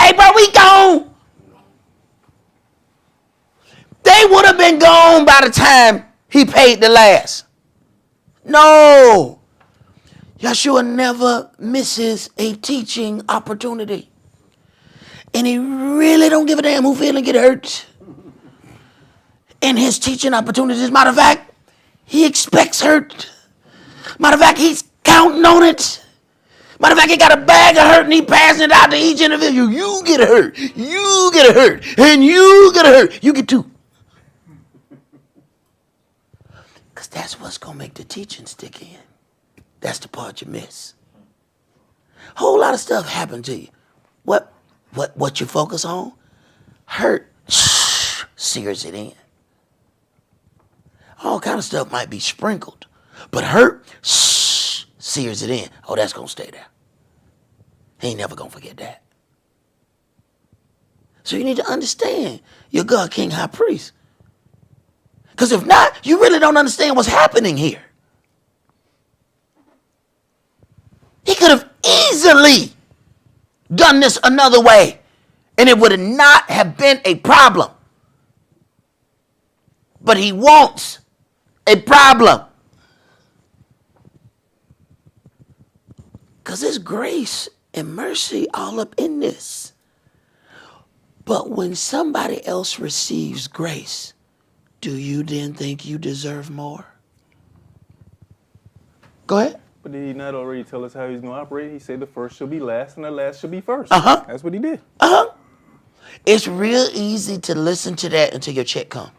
[SPEAKER 4] Hey, bro, we gone. They would have been gone by the time he paid the last. No. Yeshua never misses a teaching opportunity. And he really don't give a damn who feel and get hurt in his teaching opportunities. Matter of fact, he expects hurt. Matter of fact, he's counting on it. Matter of fact, he got a bag of hurt and he passing it out to each individual. You get hurt. You get hurt. And you get hurt. You get two. Because that's what's going to make the teaching stick in. That's the part you miss. Whole lot of stuff happened to you. What you focus on? Hurt sears it in. All kind of stuff might be sprinkled, but hurt sears it in. Oh, that's going to stay there. He ain't never going to forget that. So you need to understand your God, King, High Priest. Because if not, you really don't understand what's happening here. He could have easily done this another way, and it would not have been a problem. But he wants a problem. Because there's grace and mercy all up in this. But when somebody else receives grace, do you then think you deserve more? Go ahead.
[SPEAKER 3] But did he not already tell us how he's going to operate? He said the first shall be last and the last shall be first.
[SPEAKER 4] Uh-huh.
[SPEAKER 3] That's what he did.
[SPEAKER 4] Uh-huh. It's real easy to listen to that until your check comes.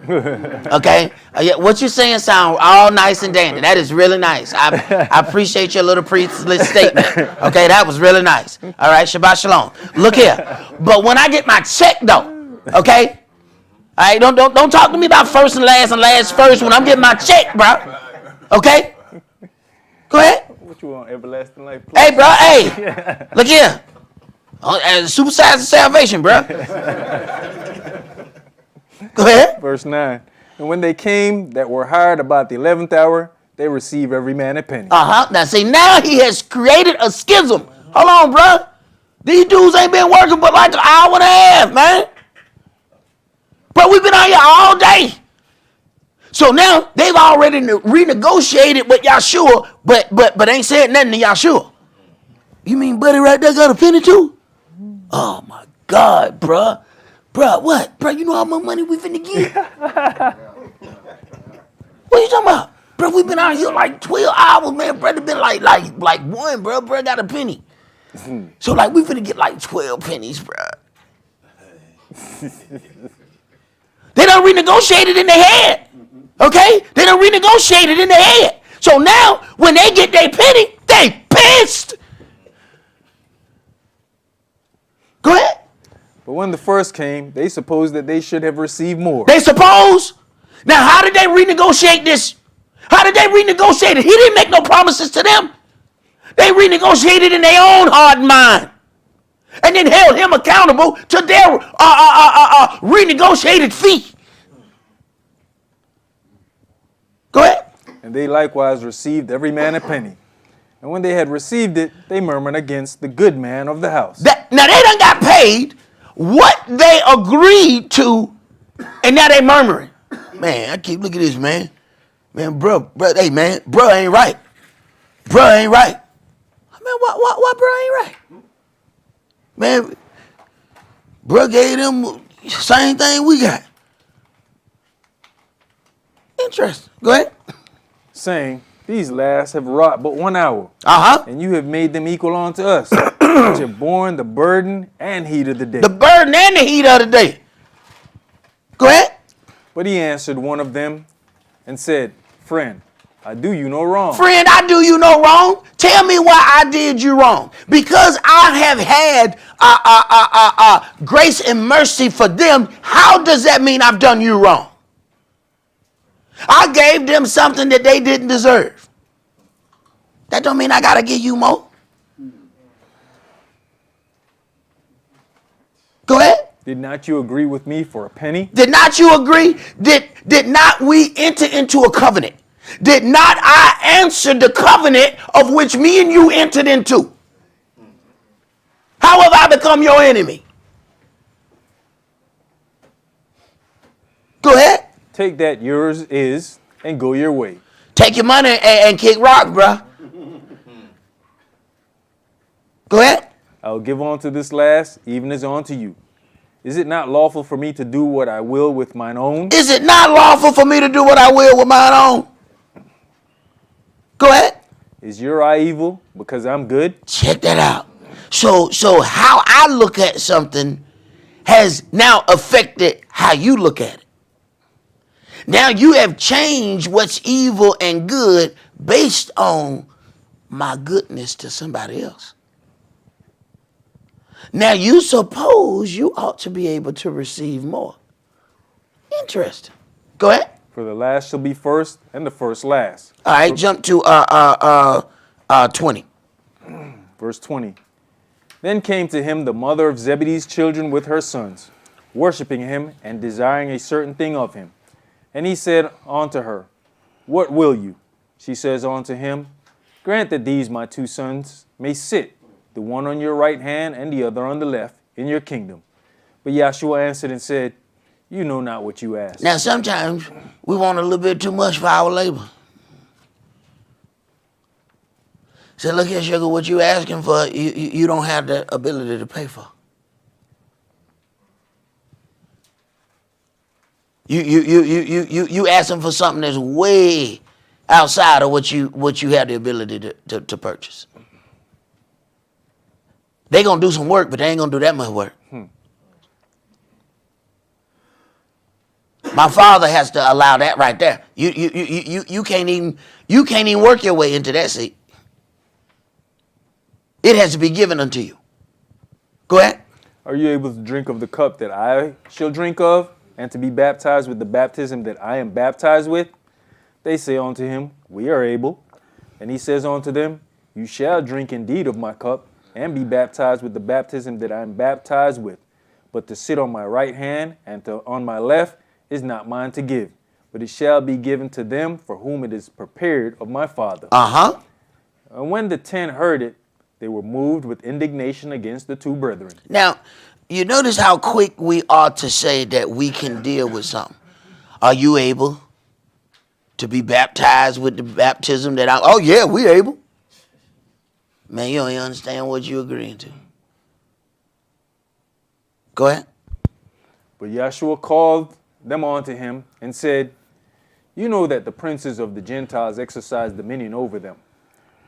[SPEAKER 4] Okay? Yeah, what you're saying sound all nice and dandy. That is really nice. I appreciate your little priestly statement. Okay, that was really nice. All right, Shabbat Shalom. Look here. But when I get my check, though, okay? All right, don't talk to me about first and last first when I'm getting my check, bro. Okay? Go ahead.
[SPEAKER 3] What you want, everlasting life?
[SPEAKER 4] Hey, bro, hey. Look here. Supersize the salvation, bro. Go ahead.
[SPEAKER 3] Verse 9. And when they came that were hired about the 11th hour, they received every man a penny.
[SPEAKER 4] Uh-huh. Now, see, now he has created a schism. Hold on, bro. These dudes ain't been working but like an hour and a half, man. Bro, we've been out here all day. So now they've already renegotiated with Yahshua, but ain't said nothing to Yahshua. You mean buddy right there got a penny too? Oh my God, bruh. Bruh, what? Bruh, you know how much money we finna get? What you talking about? Bruh, we been out here like 12 hours, man. Bruh, been like one, bruh. Bruh got a penny. So like we finna get like 12 pennies, bruh. They done renegotiated in their head. Okay? They done renegotiated in their head. So now, when they get their penny, they pissed. Go ahead.
[SPEAKER 3] But when the first came, they supposed that they should have received more.
[SPEAKER 4] They suppose? Now, how did they renegotiate this? How did they renegotiate it? He didn't make no promises to them. They renegotiated in their own hard mind. And then held him accountable to their renegotiated fee. Go ahead.
[SPEAKER 3] And they likewise received every man a penny. And when they had received it, they murmured against the good man of the house.
[SPEAKER 4] Now they done got paid what they agreed to, and now they murmuring. Man, I keep looking at this, man. Man, bro, hey, man, bro ain't right. Bro ain't right. Man, why bro ain't right? Man, bro gave them same thing we got. Interesting. Go ahead.
[SPEAKER 3] Saying, these last have wrought but 1 hour.
[SPEAKER 4] Uh-huh.
[SPEAKER 3] And you have made them equal unto us, which have borne the burden and heat of the day.
[SPEAKER 4] The burden and the heat of the day. Go ahead.
[SPEAKER 3] But he answered one of them and said, Friend, I do you no wrong.
[SPEAKER 4] Friend, I do you no wrong. Tell me why I did you wrong. Because I have had grace and mercy for them, how does that mean I've done you wrong? I gave them something that they didn't deserve. That don't mean I got to give you more. Go ahead.
[SPEAKER 3] Did not you agree with me for a penny?
[SPEAKER 4] Did not you agree? Did not we enter into a covenant? Did not I answer the covenant of which me and you entered into? How have I become your enemy? Go ahead.
[SPEAKER 3] Take that yours is and go your way.
[SPEAKER 4] Take your money and kick rock, bruh. Go ahead.
[SPEAKER 3] I will give unto this last, even as unto you. Is it not lawful for me to do what I will with mine own?
[SPEAKER 4] Is it not lawful for me to do what I will with mine own? Go ahead.
[SPEAKER 3] Is your eye evil because I'm good?
[SPEAKER 4] Check that out. So how I look at something has now affected how you look at it. Now you have changed what's evil and good based on my goodness to somebody else. Now you suppose you ought to be able to receive more. Interesting. Go ahead.
[SPEAKER 3] For the last shall be first, and the first last.
[SPEAKER 4] All right, jump to 20.
[SPEAKER 3] Verse 20. Then came to him the mother of Zebedee's children with her sons, worshiping him and desiring a certain thing of him. And he said unto her, What will you? She says unto him, Grant that these my two sons may sit, the one on your right hand and the other on the left, in your kingdom. But Yahshua answered and said, You know not what you ask.
[SPEAKER 4] Now sometimes we want a little bit too much for our labor. So look here, sugar, what you asking for, you don't have the ability to pay for. You asking for something that's way outside of what you have the ability to purchase. They gonna do some work, but they ain't gonna do that much work. My father has to allow that right there. You can't even work your way into that seat. It has to be given unto you. Go ahead.
[SPEAKER 3] Are you able to drink of the cup that I shall drink of, and to be baptized with the baptism that I am baptized with? They say unto him, We are able. And he says unto them, You shall drink indeed of my cup, and be baptized with the baptism that I am baptized with. But to sit on my right hand and on my left is not mine to give, but it shall be given to them for whom it is prepared of my Father.
[SPEAKER 4] Uh-huh.
[SPEAKER 3] And when the 10 heard it, they were moved with indignation against the two brethren.
[SPEAKER 4] Now, you notice how quick we are to say that we can deal with something. Are you able to be baptized with the baptism that I... Oh, yeah, we able. Man, you don't even understand what you're agreeing to. Go ahead.
[SPEAKER 3] But Yahshua called them unto him and said, You know that the princes of the Gentiles exercise dominion over them,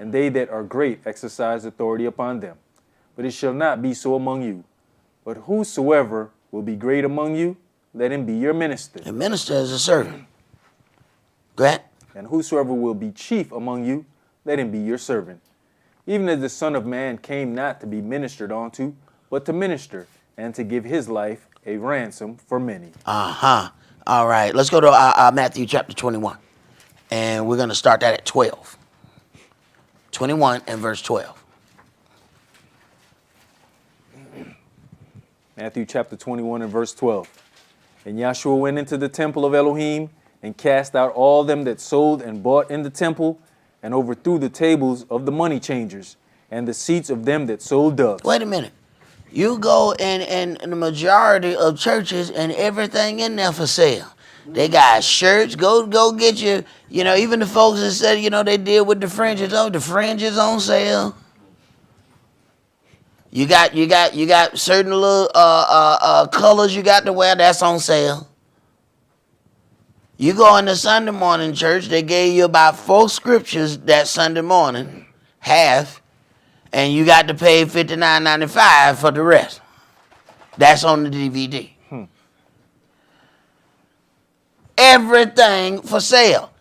[SPEAKER 3] and they that are great exercise authority upon them. But it shall not be so among you. But whosoever will be great among you, let him be your minister.
[SPEAKER 4] A minister is a servant. Go ahead.
[SPEAKER 3] And whosoever will be chief among you, let him be your servant. Even as the Son of Man came not to be ministered unto, but to minister, and to give his life a ransom for many.
[SPEAKER 4] Uh-huh. All right. Let's go to Matthew chapter 21. And we're going to start that at 12. 21 and verse 12.
[SPEAKER 3] Matthew chapter 21 and verse 12. And Yahshua went into the temple of Elohim, and cast out all them that sold and bought in the temple, and overthrew the tables of the money changers, and the seats of them that sold doves.
[SPEAKER 4] Wait a minute. You go in the majority of churches and everything in there for sale. They got shirts. Go get your, even the folks that said, they deal with the fringes. Oh, the fringes on sale. You got certain little colors you got to wear, that's on sale. You go in the Sunday morning church, they gave you about 4 scriptures that Sunday morning, half, and you got to pay $59.95 for the rest. That's on the DVD. Everything for sale.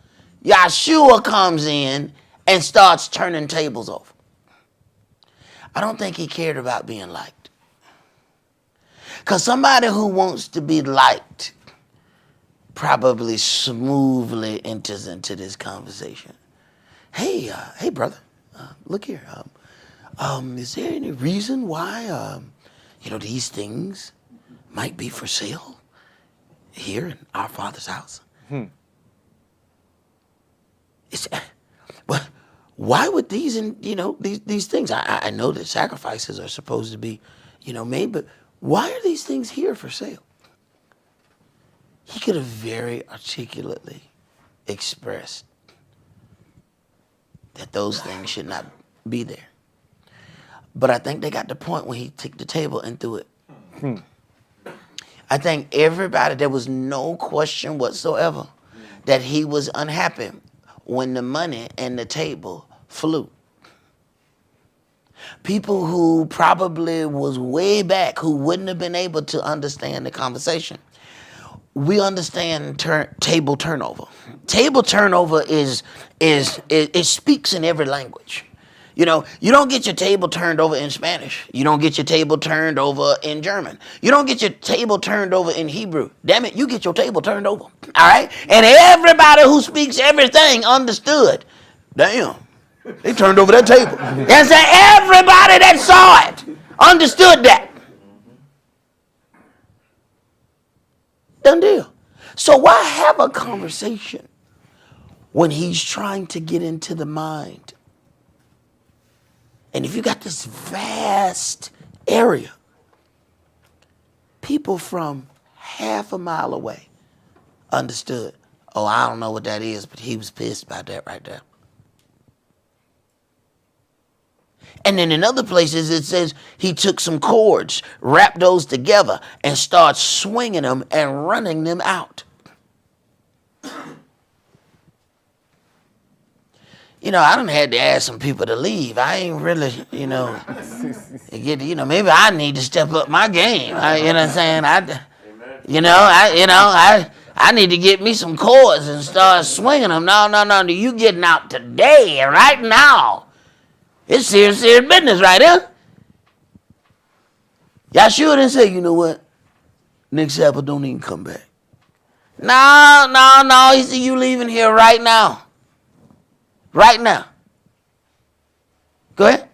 [SPEAKER 4] Yahshua comes in and starts turning tables over. I don't think he cared about being liked. Because somebody who wants to be liked probably smoothly enters into this conversation. Hey, brother, look here. Is there any reason why, these things might be for sale here in our Father's house? It's, but why would these, these things? I know that sacrifices are supposed to be, made, but why are these things here for sale? He could have very articulately expressed that those things should not be there. But I think they got the point when he took the table and threw it. I think everybody, there was no question whatsoever that he was unhappy when the money and the table flew. People who probably was way back who wouldn't have been able to understand the conversation. We understand table turnover. Table turnover it speaks in every language. You don't get your table turned over in Spanish. You don't get your table turned over in German. You don't get your table turned over in Hebrew. Damn it, you get your table turned over. All right? And everybody who speaks everything understood. Damn, they turned over that table. And so everybody that saw it understood that. Done deal. So why have a conversation when he's trying to get into the mind? And if you got this vast area, people from half a mile away understood, oh, I don't know what that is, but he was pissed about that right there. And then in other places it says he took some cords, wrapped those together, and started swinging them and running them out. I done had to ask some people to leave. I ain't really, maybe I need to step up my game. You know what I'm saying? I need to get me some cords and start swinging them. No. You getting out today, right now. It's serious business right here. Yahshua didn't say, you know what? Next Sabbath, don't even come back. No. He said, you leaving here right now. Right now. Go ahead.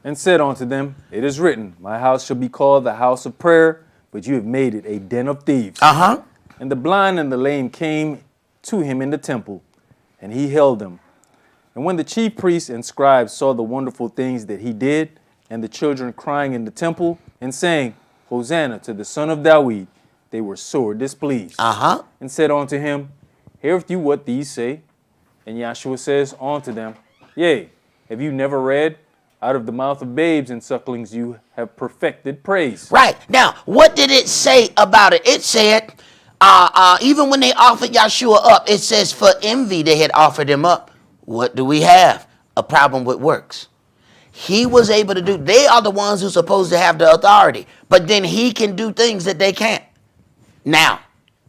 [SPEAKER 3] And said unto them, it is written, my house shall be called the house of prayer, but you have made it a den of thieves. And the blind and the lame came to him in the temple, and he held them. And when the chief priests and scribes saw the wonderful things that he did, and the children crying in the temple, and saying, Hosanna to the Son of David, they were sore displeased. And said unto him, heareth you what these say? And Yahshua says unto them, yea, have you never read, out of the mouth of babes and sucklings you have perfected praise?
[SPEAKER 4] Right. Now, what did it say about it? It said, even when they offered Yahshua up, it says for envy they had offered him up. What do we have? A problem with works. He was able to do, they are the ones who are supposed to have the authority, but then he can do things that they can't. Now,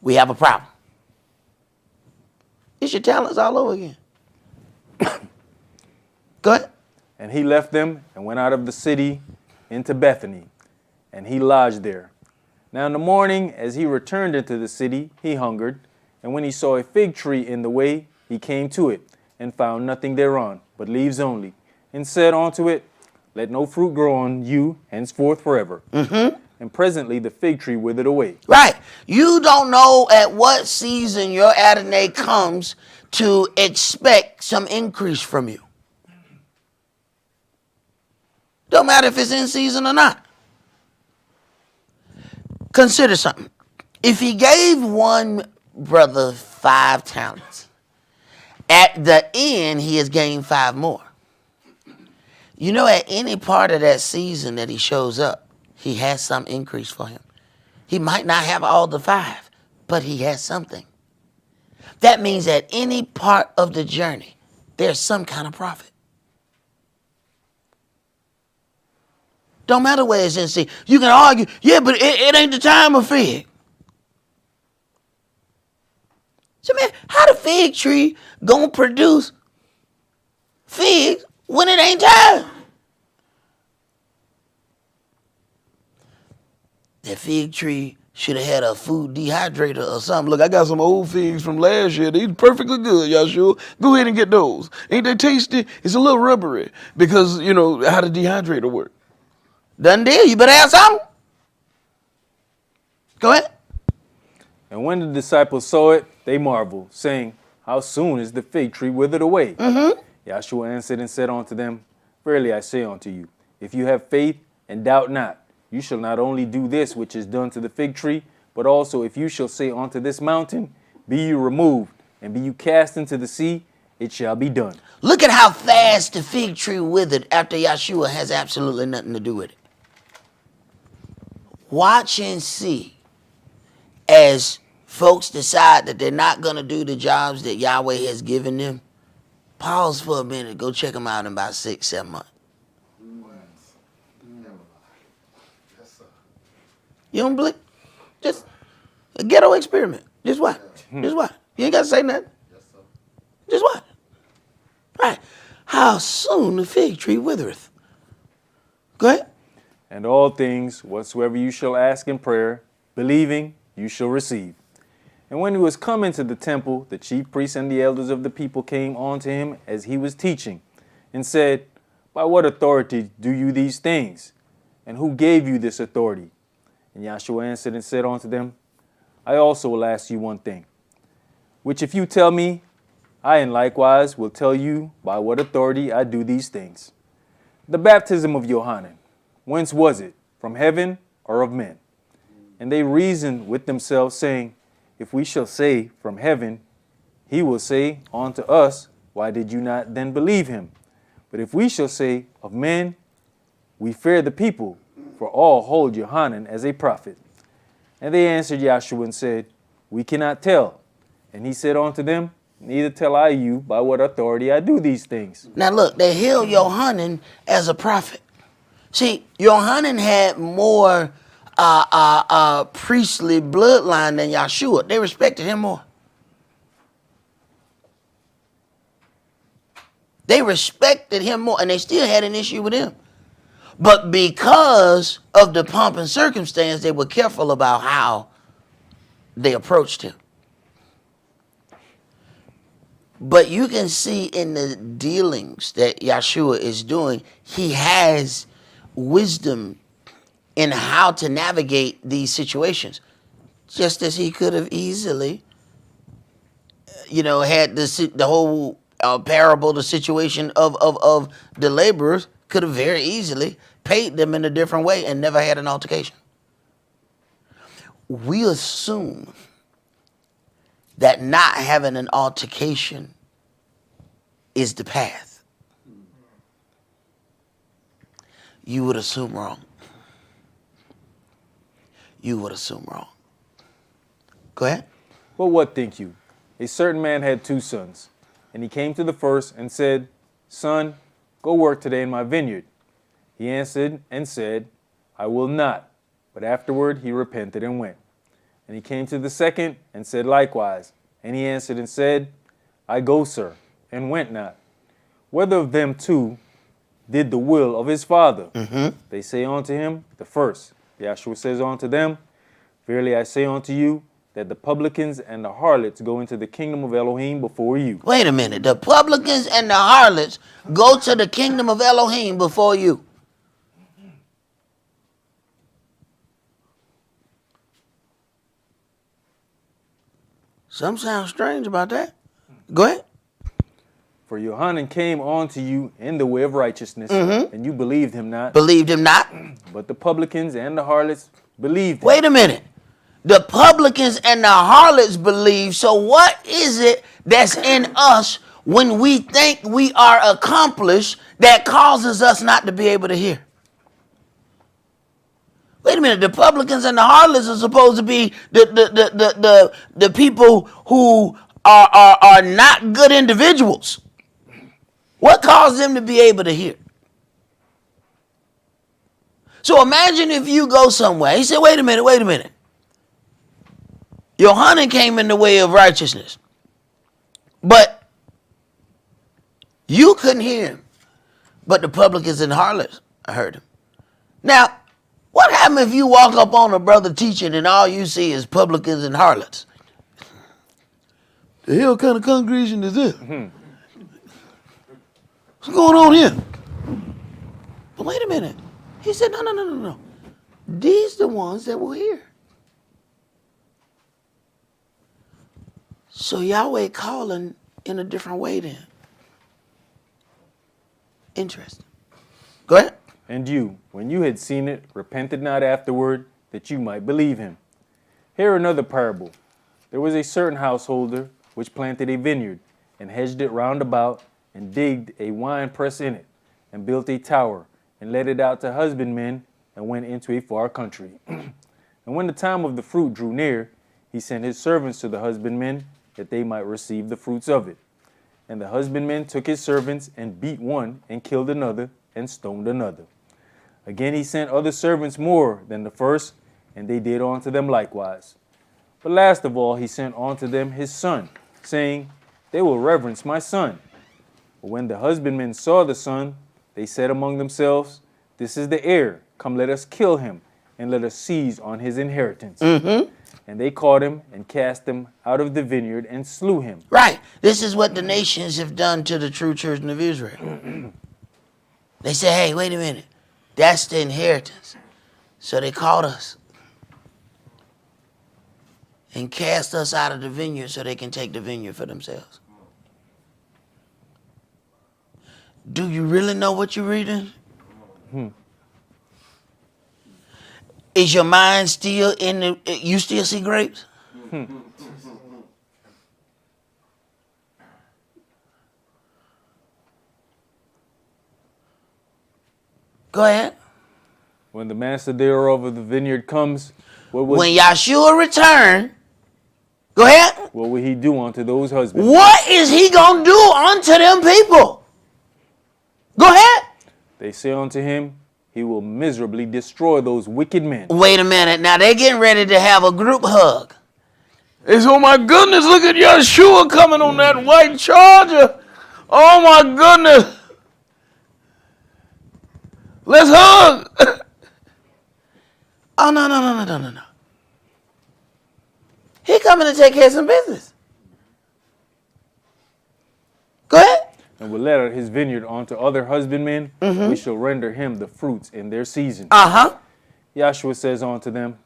[SPEAKER 4] we have a problem. It's your talents all over again. Go ahead.
[SPEAKER 3] And he left them and went out of the city into Bethany, and he lodged there. Now in the morning, as he returned into the city, he hungered, and when he saw a fig tree in the way, he came to it, and found nothing thereon, but leaves only, and said unto it, let no fruit grow on you henceforth forever. And presently the fig tree withered away.
[SPEAKER 4] Right. You don't know at what season your Adonai comes to expect some increase from you. Don't matter if it's in season or not. Consider something. If he gave one brother 5 talents, at the end he has gained 5 more. At any part of that season that he shows up, he has some increase for him. He might not have all the 5, but he has something. That means at any part of the journey, there's some kind of profit. Don't matter where it's in season. You can argue, yeah, but it ain't the time of fig. So, man, how the fig tree gonna produce figs when it ain't time? That fig tree should have had a food dehydrator or something. Look, I got some old figs from last year. These perfectly good, Yahshua. Go ahead and get those. Ain't they tasty? It's a little rubbery because, how the dehydrator work. Done deal. You better have something. Go ahead.
[SPEAKER 3] And when the disciples saw it, they marveled, saying, how soon is the fig tree withered away? Yahshua answered and said unto them, Verily I say unto you, if you have faith and doubt not, you shall not only do this which is done to the fig tree, but also if you shall say unto this mountain, Be you removed, and be you cast into the sea, it shall be done.
[SPEAKER 4] Look at how fast the fig tree withered after Yahshua has absolutely nothing to do with it. Watch and see as folks decide that they're not going to do the jobs that Yahweh has given them. Pause for a minute. Go check them out in about 6-7 months. You don't believe? Just a ghetto experiment. Just what? Just what? You ain't got to say nothing. Just what? Right. How soon the fig tree withereth. Go ahead.
[SPEAKER 3] And all things whatsoever you shall ask in prayer, believing, you shall receive. And when he was come into the temple, the chief priests and the elders of the people came unto him as he was teaching, and said, By what authority do you these things? And who gave you this authority? And Yahshua answered and said unto them, I also will ask you one thing, which if you tell me, I in likewise will tell you by what authority I do these things. The baptism of Johanan, whence was it? From heaven or of men? And they reasoned with themselves, saying, If we shall say from heaven, he will say unto us, Why did you not then believe him? But if we shall say of men, we fear the people, for all hold Johanan as a prophet. And they answered Yahshua and said, We cannot tell. And he said unto them, Neither tell I you by what authority I do these things.
[SPEAKER 4] Now look, they hailed Johanan as a prophet. See, Johanan had more priestly bloodline than Yahshua. They respected him more. They respected him more, and they still had an issue with him. But because of the pomp and circumstance, they were careful about how they approached him. But you can see in the dealings that Yahshua is doing, he has wisdom in how to navigate these situations. Just as he could have easily, had the whole parable, the situation of the laborers, could have very easily paid them in a different way and never had an altercation. We assume that not having an altercation is the path. You would assume wrong. You would assume wrong. Go ahead.
[SPEAKER 3] But what think you? A certain man had 2 sons, and he came to the first and said, Son, go work today in my vineyard. He answered and said, I will not. But afterward he repented and went. And he came to the second and said likewise. And he answered and said, I go, sir, and went not. Whether of them 2 did the will of his father? They say unto him, the first. Yahshua says unto them, Verily I say unto you, that the publicans and the harlots go into the kingdom of Elohim before you.
[SPEAKER 4] Wait a minute. The publicans and the harlots go to the kingdom of Elohim before you. Something sounds strange about that. Go ahead.
[SPEAKER 3] For Johanan came unto you in the way of righteousness, and you believed him not.
[SPEAKER 4] Believed him not.
[SPEAKER 3] But the publicans and the harlots believed him.
[SPEAKER 4] Wait a minute. The publicans and the harlots believe. So what is it that's in us when we think we are accomplished that causes us not to be able to hear? Wait a minute. The publicans and the harlots are supposed to be the people who are not good individuals. What caused them to be able to hear? So imagine if you go somewhere. He said, wait a minute. Johanan came in the way of righteousness. But you couldn't hear him. But the publicans and harlots heard him. Now, what happens if you walk up on a brother teaching and all you see is publicans and harlots? The hell kind of congregation is this? What's going on here? But wait a minute. He said, no. These the ones that will hear. So Yahweh calling in a different way then. Interesting. Go ahead.
[SPEAKER 3] And you, when you had seen it, repented not afterward, that you might believe him. Hear another parable. There was a certain householder which planted a vineyard, and hedged it round about, and digged a winepress in it, and built a tower, and let it out to husbandmen, and went into a far country. And when the time of the fruit drew near, he sent his servants to the husbandmen, that they might receive the fruits of it. And the husbandmen took his servants, and beat one, and killed another, and stoned another. Again he sent other servants more than the first, and they did unto them likewise. But last of all he sent unto them his son, saying, They will reverence my son. But when the husbandmen saw the son, they said among themselves, This is the heir. Come, let us kill him, and let us seize on his inheritance.
[SPEAKER 4] Mm-hmm.
[SPEAKER 3] And they caught him, and cast him out of the vineyard, and slew him.
[SPEAKER 4] Right. This is what the nations have done to the true children of Israel. They say, hey, wait a minute. That's the inheritance. So they caught us and cast us out of the vineyard so they can take the vineyard for themselves. Do you really know what you're reading? Is your mind still in the, you still see grapes? Go ahead.
[SPEAKER 3] When the master thereof of the vineyard comes, what will
[SPEAKER 4] When Yahshua return, go ahead.
[SPEAKER 3] he do unto those husbands?
[SPEAKER 4] What is he going to do unto them people? Go ahead.
[SPEAKER 3] They say unto him, he will miserably destroy those wicked men.
[SPEAKER 4] Wait a minute. Now they're getting ready to have a group hug. It's, oh my goodness, look at Yahshua coming on that white charger. Oh my goodness. Let's hug. Oh, no. He coming to take care of some business. Go ahead.
[SPEAKER 3] And will let out his vineyard unto other husbandmen, we shall render him the fruits in their season.
[SPEAKER 4] Uh-huh.
[SPEAKER 3] Yahshua says unto them,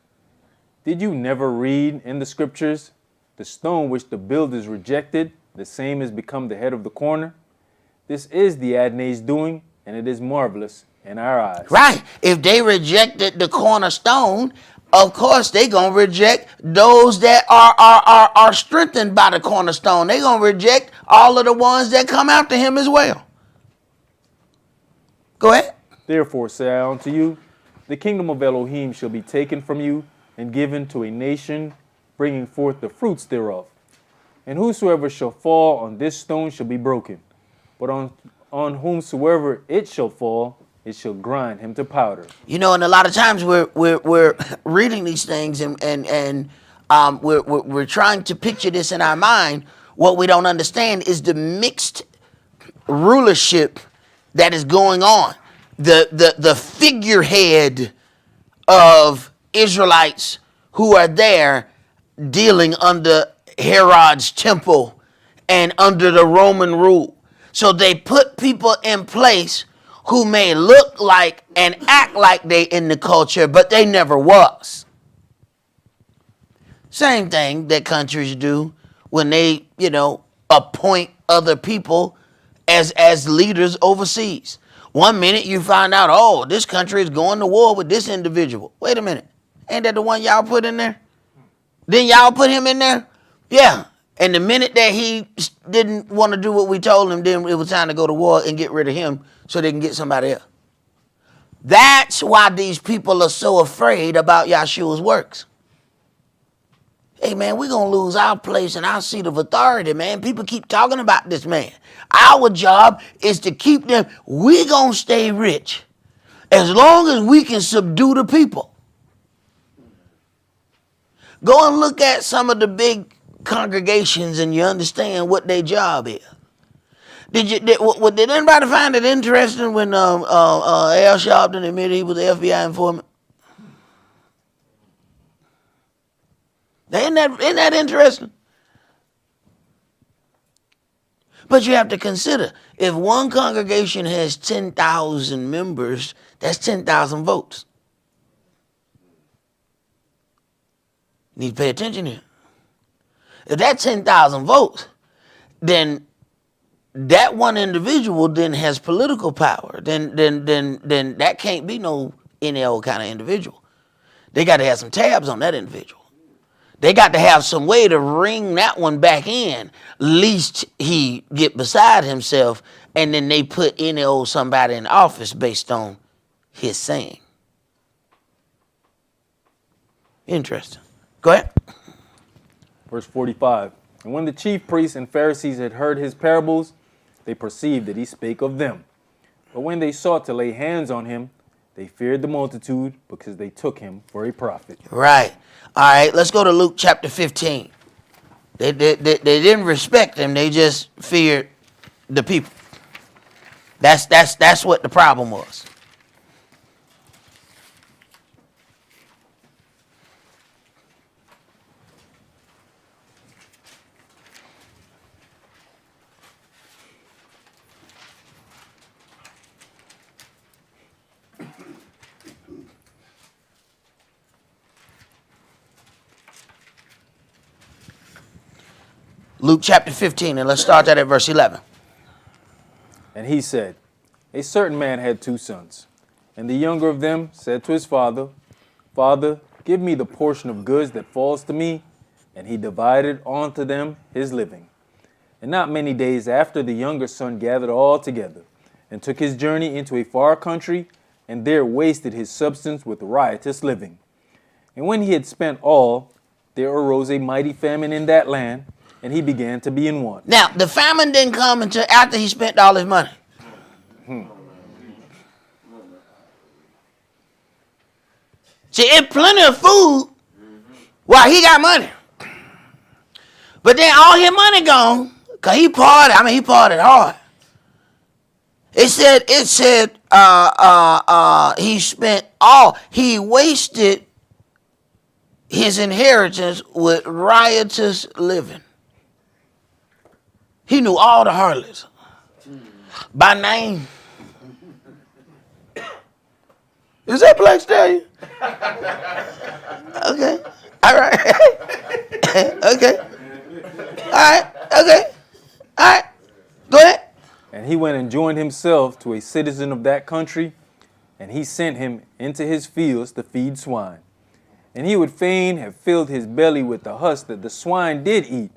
[SPEAKER 3] Did you never read in the scriptures, the stone which the builders rejected, the same has become the head of the corner? This is the Adonai's doing, and it is marvelous in our eyes.
[SPEAKER 4] Right. If they rejected the cornerstone, of course they going to reject those that are strengthened by the cornerstone. They going to reject all of the ones that come after him as well. Go ahead.
[SPEAKER 3] Therefore say I unto you, the kingdom of Elohim shall be taken from you, and given to a nation, bringing forth the fruits thereof. And whosoever shall fall on this stone shall be broken, but on whomsoever it shall fall, it shall grind him to powder.
[SPEAKER 4] You know, and a lot of times we're reading these things and we're trying to picture this in our mind. What we don't understand is the mixed rulership that is going on. The figurehead of Israelites who are there dealing under Herod's temple and under the Roman rule. So they put people in place who may look like and act like they in the culture, but they never was. Same thing that countries do when they, appoint other people as leaders overseas. One minute you find out, oh, this country is going to war with this individual. Wait a minute. Ain't that the one y'all put in there? Didn't y'all put him in there? Yeah. And the minute that he didn't want to do what we told him, then it was time to go to war and get rid of him so they can get somebody else. That's why these people are so afraid about Yahshua's works. Hey, man, we're going to lose our place and our seat of authority, man. People keep talking about this man. Our job is to keep them. We're going to stay rich as long as we can subdue the people. Go and look at some of the big congregations and you understand what their job is. Did anybody find it interesting when Al Sharpton admitted he was an FBI informant? Isn't that interesting? But you have to consider, if one congregation has 10,000 members, that's 10,000 votes. You need to pay attention here. If that's 10,000 votes, then that one individual then has political power. Then that can't be no any old kind of individual. They got to have some tabs on that individual. They got to have some way to ring that one back in, least he get beside himself, and then they put any old somebody in office based on his saying. Interesting. Go ahead.
[SPEAKER 3] Verse 45. And when the chief priests and Pharisees had heard his parables, they perceived that he spake of them. But when they sought to lay hands on him, they feared the multitude because they took him for a prophet.
[SPEAKER 4] Right. All right, let's go to Luke chapter 15. They didn't respect him, they just feared the people. That's what the problem was. Luke chapter 15, and let's start that at verse 11.
[SPEAKER 3] And he said, a certain man had 2 sons. And the younger of them said to his father, Father, give me the portion of goods that falls to me. And he divided unto them his living. And not many days after, the younger son gathered all together, and took his journey into a far country, and there wasted his substance with riotous living. And when he had spent all, there arose a mighty famine in that land, and he began to be in want.
[SPEAKER 4] Now, the famine didn't come until after he spent all his money. See, it's plenty of food while he got money. But then all his money gone, because he partied hard. It said, he spent all, he wasted his inheritance with riotous living. He knew all the harlots by name. Is that Black Stallion? Okay. All right. Okay. All right. Okay. All right. Go ahead.
[SPEAKER 3] And he went and joined himself to a citizen of that country, and he sent him into his fields to feed swine. And he would fain have filled his belly with the husk that the swine did eat,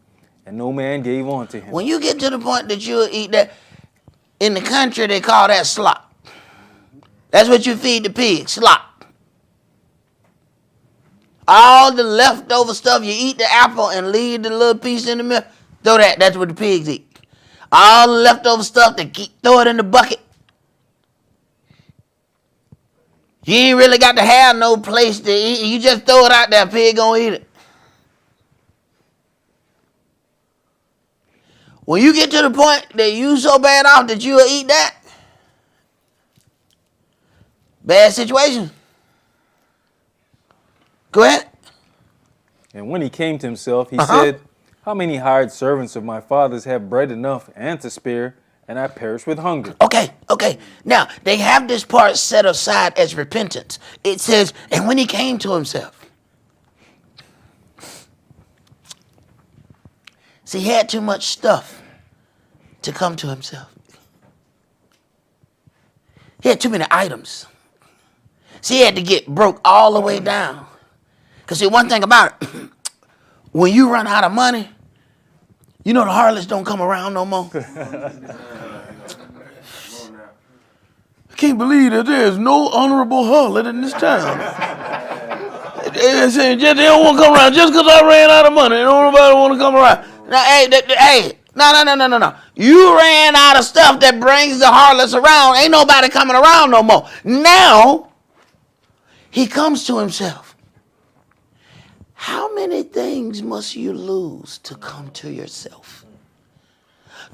[SPEAKER 3] and no man gave unto him.
[SPEAKER 4] When you get to the point that you'll eat that, in the country they call that slop. That's what you feed the pig, slop. All the leftover stuff, you eat the apple and leave the little piece in the middle, throw that, that's what the pigs eat. All the leftover stuff, throw it in the bucket. You ain't really got to have no place to eat. You just throw it out there, pig gonna eat it. When you get to the point that you so bad off that you'll eat that, bad situation. Go ahead.
[SPEAKER 3] And when he came to himself, he said, how many hired servants of my father's have bread enough and to spare, and I perish with hunger?
[SPEAKER 4] Okay. Now, they have this part set aside as repentance. It says, and when he came to himself. See, he had too much stuff to come to himself. He had too many items. See, he had to get broke all the way down. Because see, one thing about it, when you run out of money, you know the harlots don't come around no more. I can't believe that there is no honorable harlot in this town. They don't want to come around just because I ran out of money. Don't nobody want to come around. Now, hey, no. You ran out of stuff that brings the harlots around. Ain't nobody coming around no more. Now, he comes to himself. How many things must you lose to come to yourself?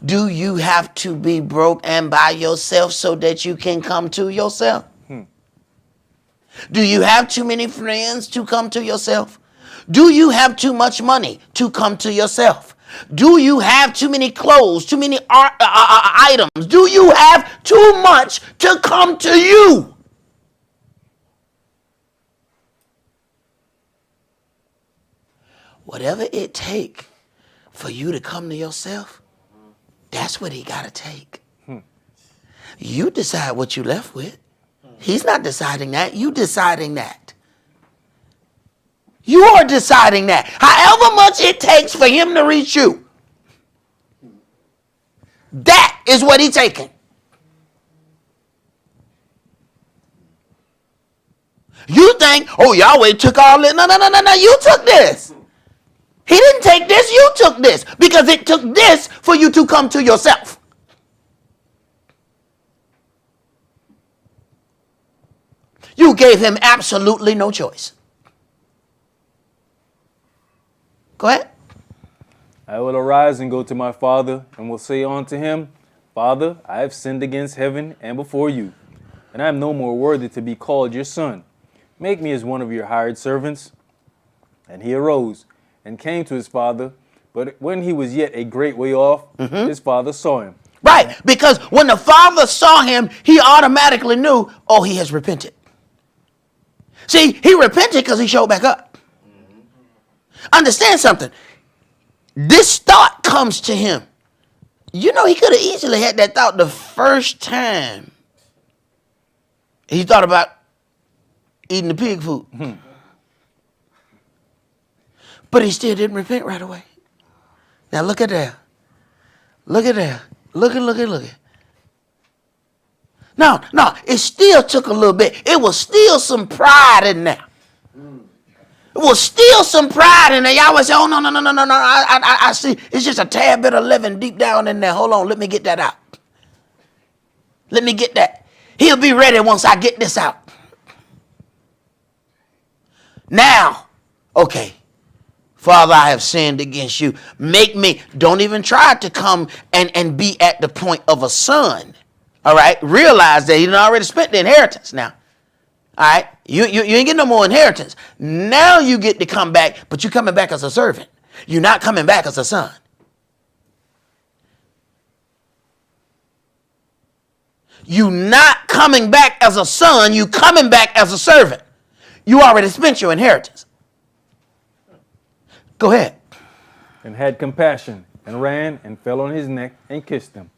[SPEAKER 4] Do you have to be broke and by yourself so that you can come to yourself? Do you have too many friends to come to yourself? Do you have too much money to come to yourself? Do you have too many clothes, too many items? Do you have too much to come to you? Whatever it takes for you to come to yourself, That's what he got to take. You decide what you left with. He's not deciding that. You deciding that. You are deciding that. However much it takes for him to reach you, that is what he's taking. You think, oh, Yahweh took all this. No. You took this. He didn't take this. You took this. Because it took this for you to come to yourself. You gave him absolutely no choice. Go ahead.
[SPEAKER 3] I will arise and go to my father, and will say unto him, Father, I have sinned against heaven and before you, and I am no more worthy to be called your son. Make me as one of your hired servants. And he arose and came to his father, but when he was yet a great way off, his father saw him.
[SPEAKER 4] Right, because when the father saw him, he automatically knew, oh, he has repented. See, he repented because he showed back up. Understand something. This thought comes to him. You know, he could have easily had that thought the first time he thought about eating the pig food. But he still didn't repent right away. Now look at that. Look at that. Look at. No, it still took a little bit. It was still some pride in there. It was still some pride in there. Y'all would say, oh, no. I see. It's just a tad bit of leaven deep down in there. Hold on. Let me get that out. Let me get that. He'll be ready once I get this out. Now, okay. Father, I have sinned against you. Make me, don't even try to come and be at the point of a son. All right? Realize that he done already spent the inheritance now. All right? You ain't getting no more inheritance. Now you get to come back, but you're coming back as a servant. You're not coming back as a son. You're not coming back as a son. You're coming back as a servant. You already spent your inheritance. Go ahead.
[SPEAKER 3] And had compassion, and ran and fell on his neck and kissed him.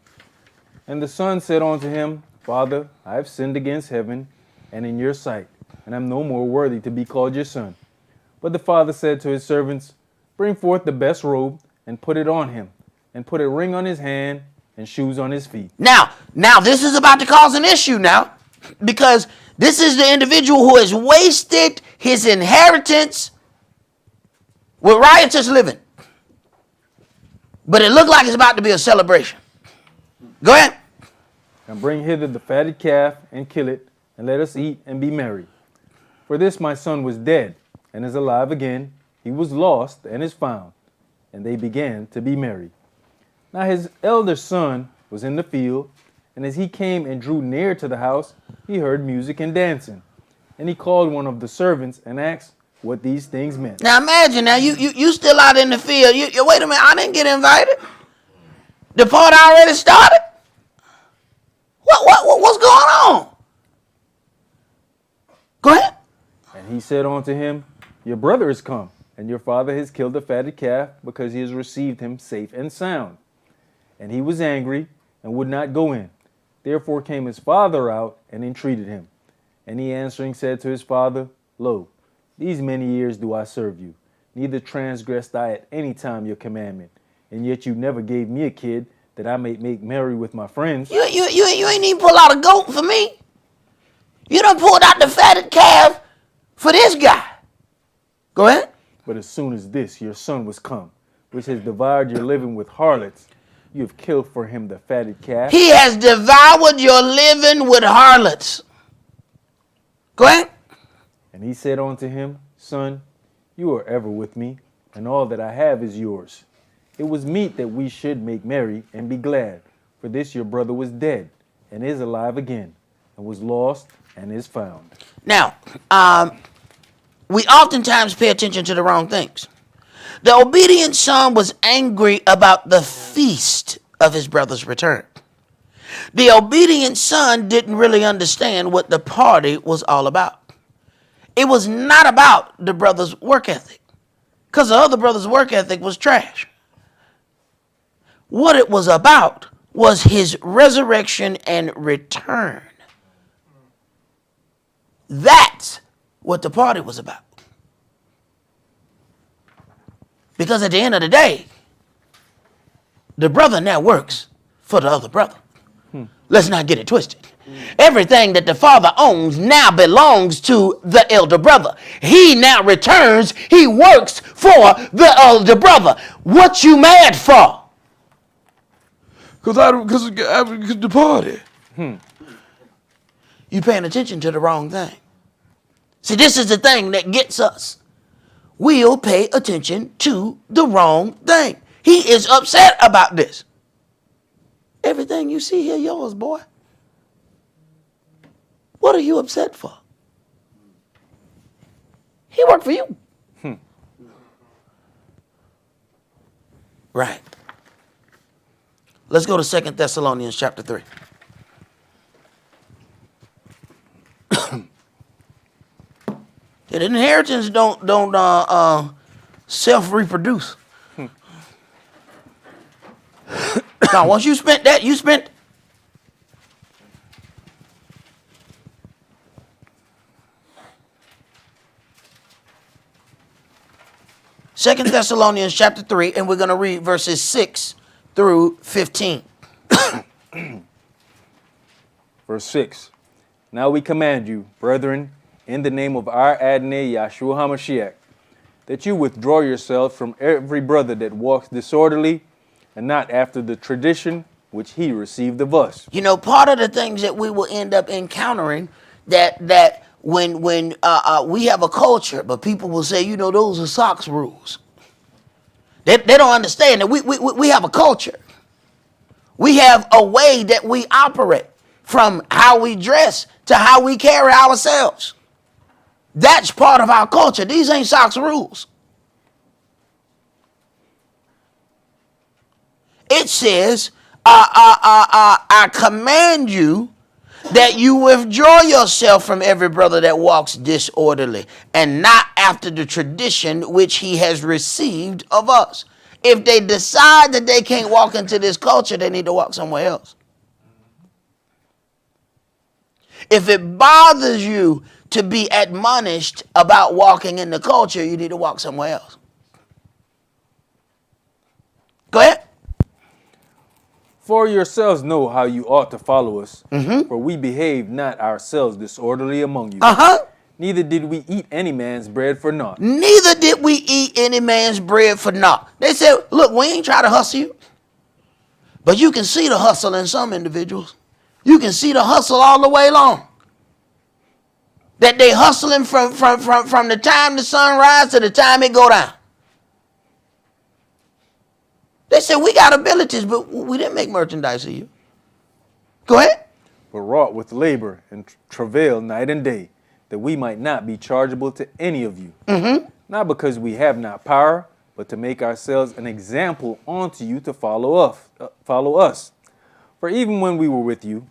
[SPEAKER 3] And the son said unto him, Father, I have sinned against heaven and in your sight, and am no more worthy to be called your son. But the father said to his servants, Bring forth the best robe, and put it on him, and put a ring on his hand, and shoes on his feet.
[SPEAKER 4] Now this is about to cause an issue now, because this is the individual who has wasted his inheritance with riotous living. But it looked like it's about to be a celebration. Go ahead.
[SPEAKER 3] And bring hither the fatted calf, and kill it, and let us eat and be merry. For this my son was dead, and is alive again. He was lost, and is found. And they began to be merry. Now his elder son was in the field, and as he came and drew near to the house, he heard music and dancing. And he called one of the servants and asked what these things meant.
[SPEAKER 4] Now imagine, now you still out in the field. You wait a minute, I didn't get invited. The party already started. What's going on? Go ahead.
[SPEAKER 3] And he said unto him, Your brother is come, and your father has killed the fatted calf, because he has received him safe and sound. And he was angry, and would not go in. Therefore came his father out, and entreated him. And he answering said to his father, Lo, these many years do I serve you, neither transgressed I at any time your commandment, and yet you never gave me a kid, that I may make merry with my friends.
[SPEAKER 4] You ain't even pull out a goat for me. You done pulled out the fatted calf for this guy. Go ahead.
[SPEAKER 3] But as soon as this your son was come, which has devoured your living with harlots, you have killed for him the fatted calf.
[SPEAKER 4] He has devoured your living with harlots. Go ahead.
[SPEAKER 3] And he said unto him, Son, you are ever with me, and all that I have is yours. It was meet that we should make merry and be glad, for this your brother was dead, and is alive again, and was lost, and is found.
[SPEAKER 4] Now, we oftentimes pay attention to the wrong things. The obedient son was angry about the feast of his brother's return. The obedient son didn't really understand what the party was all about. It was not about the brother's work ethic, because the other brother's work ethic was trash. What it was about was his resurrection and return. That's what the party was about. Because at the end of the day, the brother now works for the other brother. Let's not get it twisted. Everything that the father owns now belongs to the elder brother. He now returns. He works for the elder brother. What you mad for? Because the party. You paying attention to the wrong thing. See, this is the thing that gets us. We'll pay attention to the wrong thing. He is upset about this. Everything you see here, yours, boy. What are you upset for? He worked for you. Right. Let's go to 2 Thessalonians chapter 3. The inheritance don't self-reproduce. Now, once you spent that, you spent. Second Thessalonians chapter 3, and we're going to read verses 6 through 15.
[SPEAKER 3] Verse 6. Now we command you, brethren, in the name of our Adonai Yahshua HaMashiach, that you withdraw yourselves from every brother that walks disorderly and not after the tradition which he received of us.
[SPEAKER 4] You know, part of the things that we will end up encountering that when we have a culture, but people will say, you know, those are socks rules. They don't understand that we have a culture. We have a way that we operate, from how we dress to how we carry ourselves. That's part of our culture. These ain't socks rules. It says, I command you that you withdraw yourself from every brother that walks disorderly and not after the tradition which he has received of us. If they decide that they can't walk into this culture, they need to walk somewhere else. If it bothers you to be admonished about walking in the culture, you need to walk somewhere else. Go ahead.
[SPEAKER 3] For yourselves know how you ought to follow us, for we behaved not ourselves disorderly among you. Neither did we eat any man's bread for naught.
[SPEAKER 4] Neither did we eat any man's bread for naught. They said, look, we ain't trying to hustle you. But you can see the hustle in some individuals. You can see the hustle all the way long. That they hustling from the time the sun rises to the time it go down. They said, we got abilities, but we didn't make merchandise of you. Go ahead.
[SPEAKER 3] But wrought with labor and travail night and day, that we might not be chargeable to any of you. Not because we have not power, but to make ourselves an example unto you to follow us. For even when we were with you,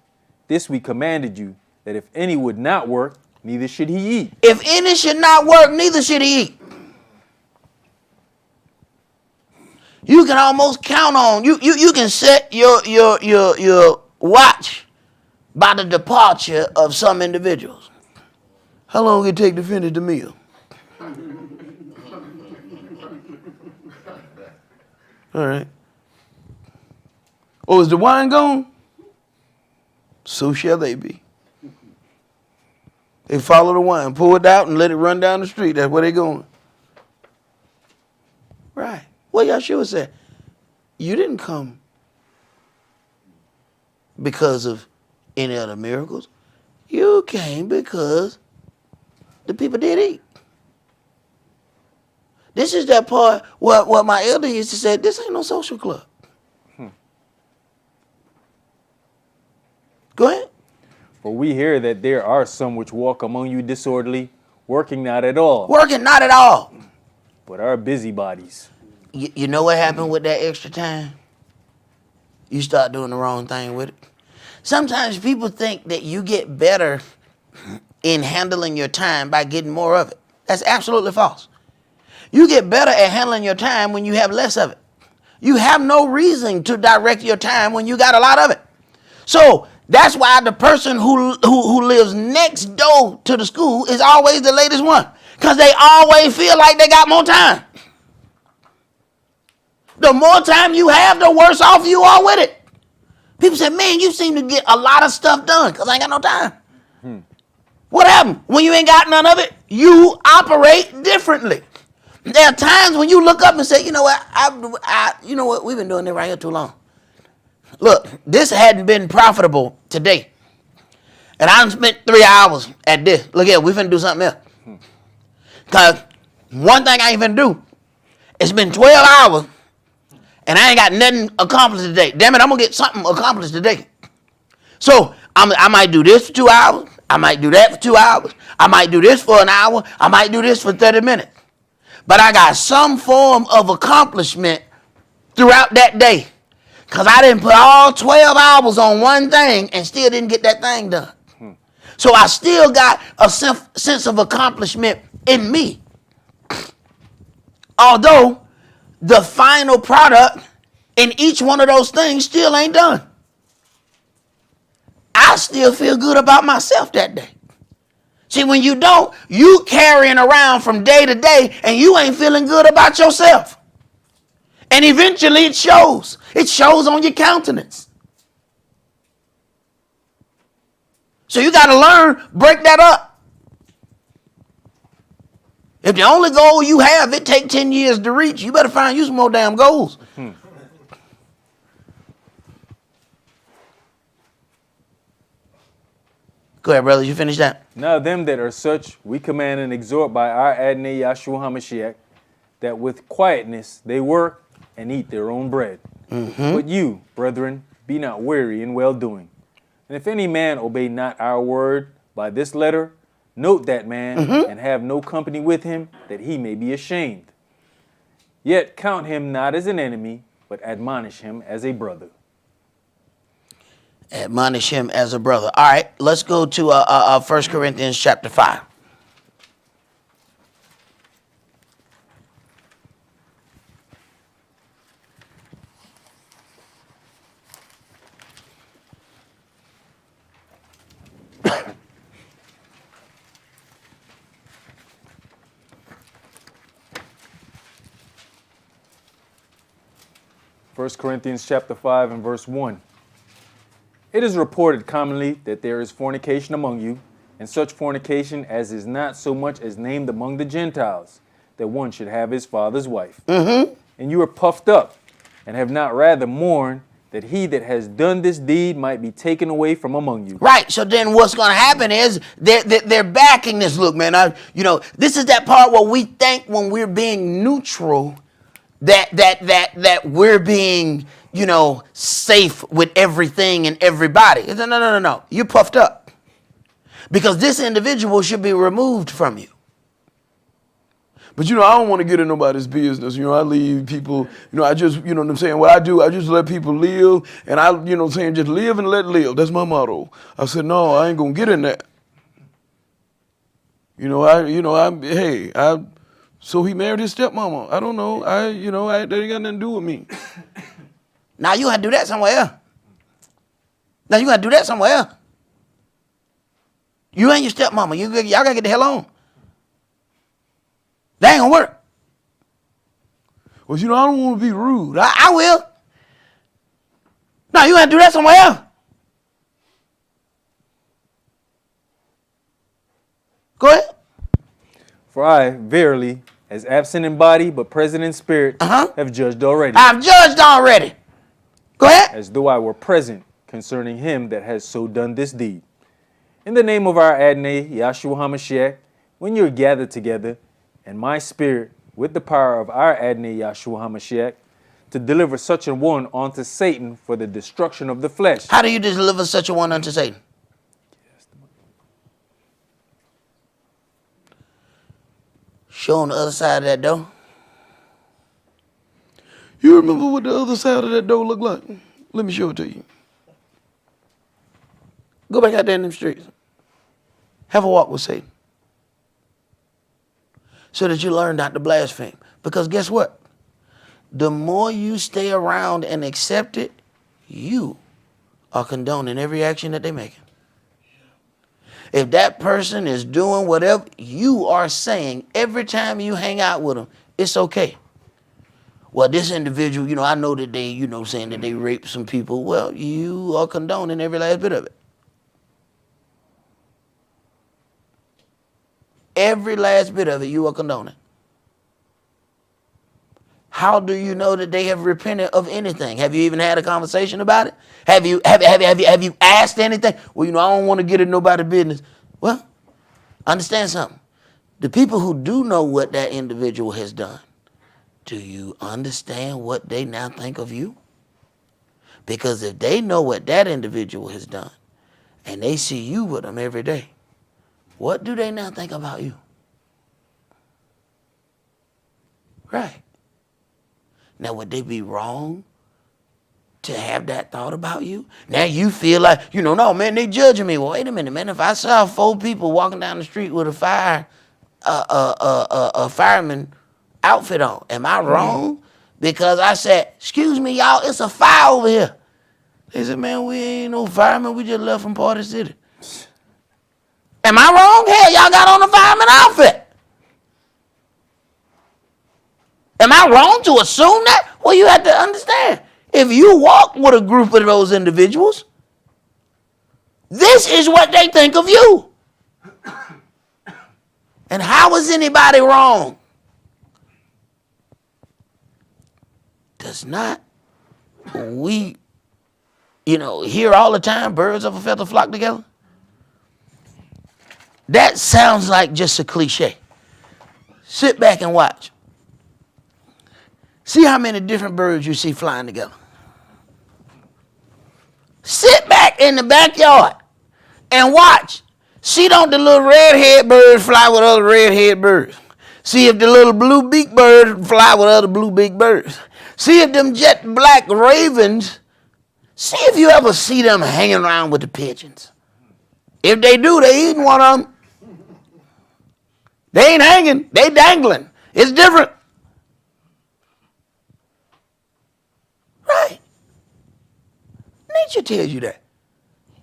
[SPEAKER 3] this we commanded you, that if any would not work, neither should he eat.
[SPEAKER 4] If any should not work, neither should he eat. You can almost count on, you can set your watch by the departure of some individuals. How long it take to finish the meal? All right. Oh, is the wine gone? So shall they be. They follow the wine, pour it out and let it run down the street. That's where they going. Right. What Yahshua said, you didn't come because of any other miracles. You came because the people did eat. This is that part what my elder used to say, this ain't no social club. Go ahead.
[SPEAKER 3] For we hear that there are some which walk among you disorderly, working not at all,
[SPEAKER 4] Working not at all.
[SPEAKER 3] but are busybodies.
[SPEAKER 4] You know what happened with that extra time? You start doing the wrong thing with it. Sometimes people think that you get better in handling your time by getting more of it. That's absolutely false. You get better at handling your time when you have less of it. You have no reason to direct your time when you got a lot of it. So that's why the person who lives next door to the school is always the latest one. Because they always feel like they got more time. The more time you have, the worse off you are with it. People say, man, you seem to get a lot of stuff done because I ain't got no time. What happened? When you ain't got none of it, you operate differently. There are times when you look up and say, you know what, you know what, we've been doing it right here too long. Look, this hadn't been profitable today. And I spent 3 hours at this. Look here, we finna do something else. Because one thing I ain't finna do, it's been 12 hours and I ain't got nothing accomplished today. Damn it, I'm gonna get something accomplished today. So I might do this for 2 hours. I might do that for 2 hours. I might do this for an hour. I might do this for 30 minutes. But I got some form of accomplishment throughout that day. Because I didn't put all 12 hours on one thing and still didn't get that thing done. So I still got a sense of accomplishment in me. Although the final product in each one of those things still ain't done. I still feel good about myself that day. See, when you don't, you carrying around from day to day and you ain't feeling good about yourself. And eventually it shows. It shows on your countenance. So you got to learn, break that up. If the only goal you have, it take 10 years to reach, you better find you some more damn goals. Go ahead, brother. You finish that?
[SPEAKER 3] Now them that are such, we command and exhort by our Adonai Yahshua HaMashiach, that with quietness they work and eat their own bread. But you, brethren, be not weary in well-doing. And if any man obey not our word by this letter, note that man, and have no company with him, that he may be ashamed. Yet count him not as an enemy, but admonish him as a brother.
[SPEAKER 4] Admonish him as a brother. All right, let's go to 1 Corinthians chapter 5.
[SPEAKER 3] First Corinthians chapter 5 and verse 1. It is reported commonly that there is fornication among you, and such fornication as is not so much as named among the Gentiles, that one should have his father's wife. And you are puffed up, and have not rather mourned that he that has done this deed might be taken away from among you.
[SPEAKER 4] Right. So then what's going to happen is they're backing this. Look, man, this is that part where we think when we're being neutral that we're being, safe with everything and everybody. No. You're puffed up. Because this individual should be removed from you. But, I don't want to get in nobody's business. I leave people, I just, what I'm saying? What I do, I just let people live. And I, just live and let live. That's my motto. I said, no, I ain't going to get in that. So he married his stepmama. I don't know. That ain't got nothing to do with me. Now you got to do that somewhere else. You ain't your stepmama. Y'all got to get the hell on. That ain't going to work. Well, I don't want to be rude. I will. No, you got to do that somewhere else. Go ahead.
[SPEAKER 3] For I, verily, as absent in body, but present in spirit, have judged already.
[SPEAKER 4] I've judged already. Go ahead.
[SPEAKER 3] As though I were present concerning him that has so done this deed. In the name of our Adonai, Yahshua HaMashiach, when you are gathered together, and my spirit, with the power of our Adonai, Yahshua HaMashiach, to deliver such a one unto Satan for the destruction of the flesh.
[SPEAKER 4] How do you deliver such a one unto Satan? Show on the other side of that door. You remember what the other side of that door looked like? Let me show it to you. Go back out there in them streets. Have a walk with Satan. So that you learn not to blaspheme. Because guess what? the more you stay around and accept it, you are condoning every action that they're making. If that person is doing whatever, you are saying every time you hang out with them, it's okay. Well, this individual, I know that they, saying that they raped some people. Well, you are condoning every last bit of it. Every last bit of it, you are condoning. How do you know that they have repented of anything? Have you even had a conversation about it? Have you asked anything? Well, I don't want to get in nobody's business. Well, understand something. The people who do know what that individual has done, do you understand what they now think of you? Because if they know what that individual has done, and they see you with them every day, what do they now think about you? Right. Now, would they be wrong to have that thought about you? Now you feel like, no, man, they judging me. Well, wait a minute, man. If I saw 4 people walking down the street with a fireman outfit on, am I wrong? Because I said, excuse me, y'all, it's a fire over here. They said, man, we ain't no fireman. We just left from Party City. Am I wrong? Hell, y'all got on a fireman outfit. Am I wrong to assume that? Well, you have to understand. If you walk with a group of those individuals, this is what they think of you. And how is anybody wrong? Does not we, hear all the time, birds of a feather flock together? That sounds like just a cliche. Sit back and watch. See how many different birds you see flying together. Sit back in the backyard and watch. See, don't the little red-headed birds fly with other red-headed birds? See if the little blue-beaked birds fly with other blue-beaked birds. See if them jet black ravens, see if you ever see them hanging around with the pigeons. If they do, they eating one of them. They ain't hanging, they dangling. It's different. Right. Nature tells you that.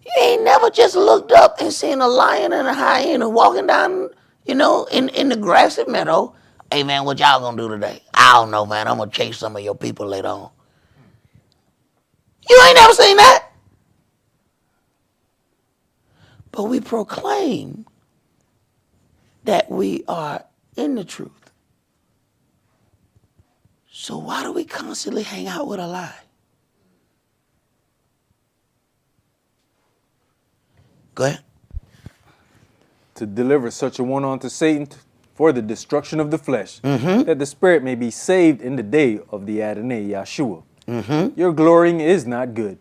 [SPEAKER 4] You ain't never just looked up and seen a lion and a hyena walking down, in the grassy meadow. Hey, man, what y'all gonna do today? I don't know, man. I'm gonna chase some of your people later on. You ain't never seen that. But we proclaim that we are in the truth. So why do we constantly hang out with a lie? Go ahead.
[SPEAKER 3] To deliver such a one unto Satan for the destruction of the flesh, that the spirit may be saved in the day of the Adonai Yahshua. Your glorying is not good.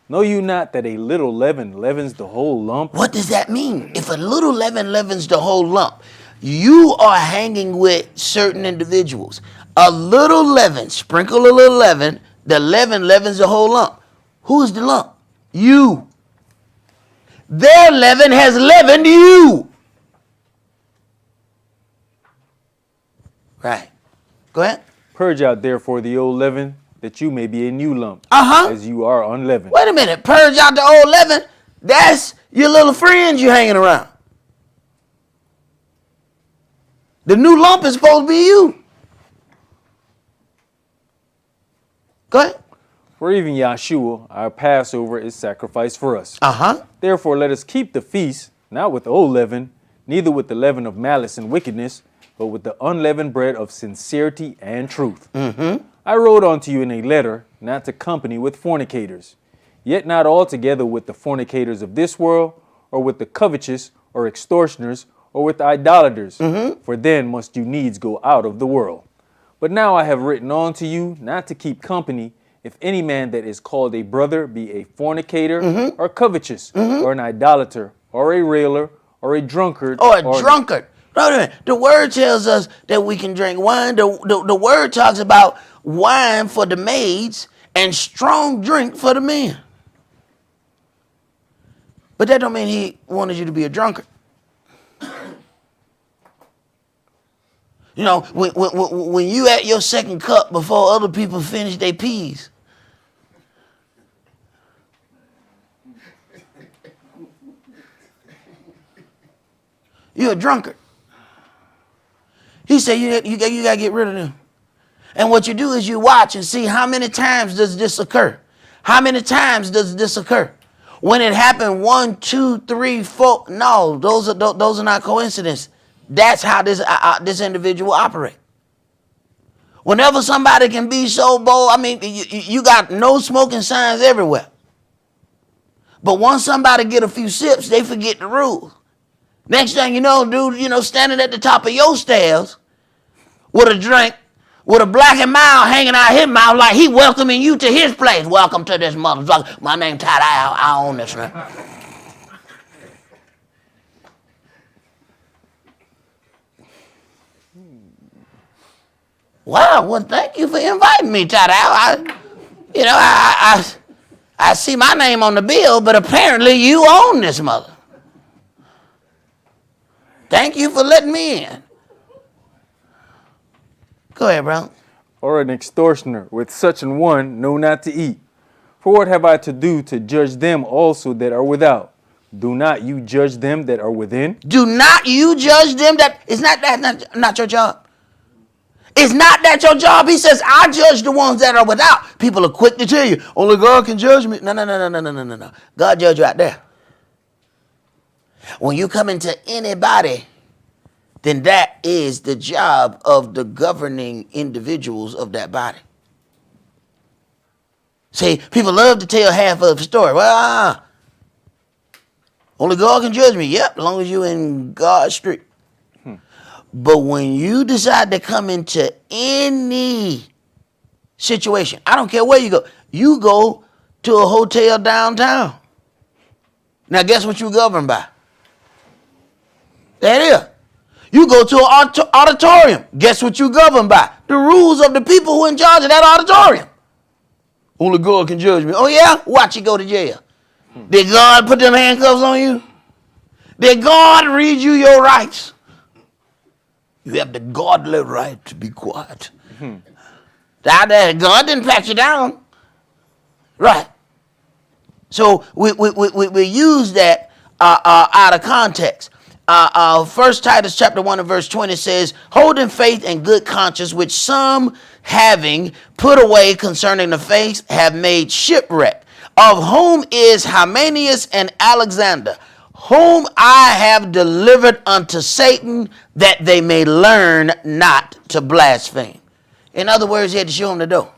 [SPEAKER 3] Know you not that a little leaven leavens the whole lump?
[SPEAKER 4] What does that mean? If a little leaven leavens the whole lump, you are hanging with certain individuals. A little leaven, sprinkle a little leaven, the leaven leavens the whole lump. Who is the lump? You. Their leaven has leavened you. Right. Go ahead.
[SPEAKER 3] Purge out therefore the old leaven, that you may be a new lump, as you are unleavened.
[SPEAKER 4] Wait a minute. Purge out the old leaven. That's your little friends you hanging around. The new lump is supposed to be you. Go ahead.
[SPEAKER 3] For even Yahshua, our Passover, is sacrificed for us. Therefore let us keep the feast, not with old leaven, neither with the leaven of malice and wickedness, but with the unleavened bread of sincerity and truth. I wrote unto you in a letter not to company with fornicators, yet not altogether with the fornicators of this world, or with the covetous, or extortioners, or with idolaters, for then must you needs go out of the world. But now I have written unto you not to keep company, if any man that is called a brother be a fornicator, or covetous, or an idolater, or a railer, or a drunkard.
[SPEAKER 4] Or a drunkard. The word tells us that we can drink wine. The word talks about wine for the maids and strong drink for the men. But that don't mean he wanted you to be a drunkard. You know, when you at your second cup before other people finish their peas. You're a drunkard. He said you got to get rid of them. And what you do is you watch and see how many times does this occur. How many times does this occur? When it happened 1, 2, 3, 4, no, those are not coincidences. That's how this individual operates. Whenever somebody can be so bold, I mean, you got no smoking signs everywhere. But once somebody get a few sips, they forget the rules. Next thing you know, dude, standing at the top of your stairs with a drink, with a black and mild hanging out his mouth like he welcoming you to his place. Welcome to this motherfucker. My name Todd. I own this, man. Wow, well, thank you for inviting me, Todd. I see my name on the bill, but apparently you own this mother. Thank you for letting me in. Go ahead, bro.
[SPEAKER 3] Or an extortioner with such an one know not to eat. For what have I to do to judge them also that are without? Do not you judge them that are within?
[SPEAKER 4] Do not you judge them that is not your job. It's not that your job. He says, I judge the ones that are without. People are quick to tell you, only God can judge me. No. God judge you out there. When you come into anybody, then that is the job of the governing individuals of that body. See, people love to tell half of the story. Well, only God can judge me. Yep, as long as you're in God's street. But when you decide to come into any situation, I don't care where you go to a hotel downtown. Now, guess what you govern by? That is. You go to an auditorium. Guess what you govern by? The rules of the people who are in charge of that auditorium. Only God can judge me. Oh, yeah? Watch you go to jail. Did God put them handcuffs on you? Did God read you your rights? You have the godly right to be quiet. God didn't pat you down. Right. So we use that out of context. 1 Titus chapter 1 and verse 20 says, holding faith and good conscience, which some having put away concerning the faith have made shipwreck, of whom is Hymenaeus and Alexander, whom I have delivered unto Satan, that they may learn not to blaspheme. In other words, he had to show them the door.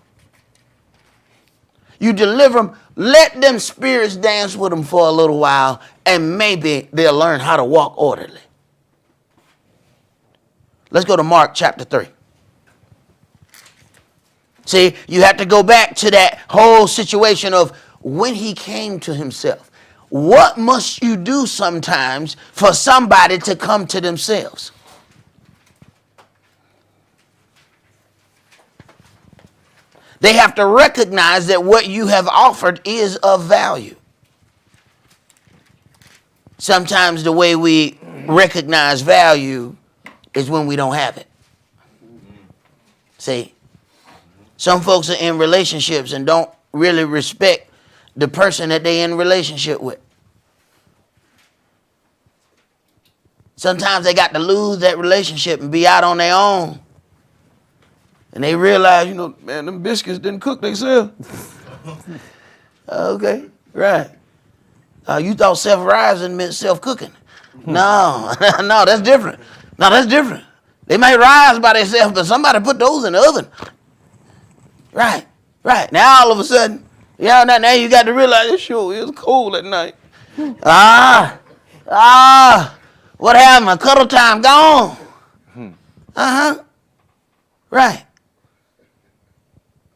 [SPEAKER 4] You deliver them, let them spirits dance with them for a little while, and maybe they'll learn how to walk orderly. Let's go to Mark chapter 3. See, you have to go back to that whole situation of when he came to himself. What must you do sometimes for somebody to come to themselves? They have to recognize that what you have offered is of value. Sometimes the way we recognize value is when we don't have it. See, some folks are in relationships and don't really respect the person that they're in relationship with. Sometimes they got to lose that relationship and be out on their own. And they realize, man, them biscuits didn't cook themselves. Okay, right. You thought self-rising meant self-cooking. No, no, that's different. No, that's different. They may rise by themselves, but somebody put those in the oven. Right. Now all of a sudden, now you got to realize it sure is cold at night. What happened? My cuddle time gone. Right.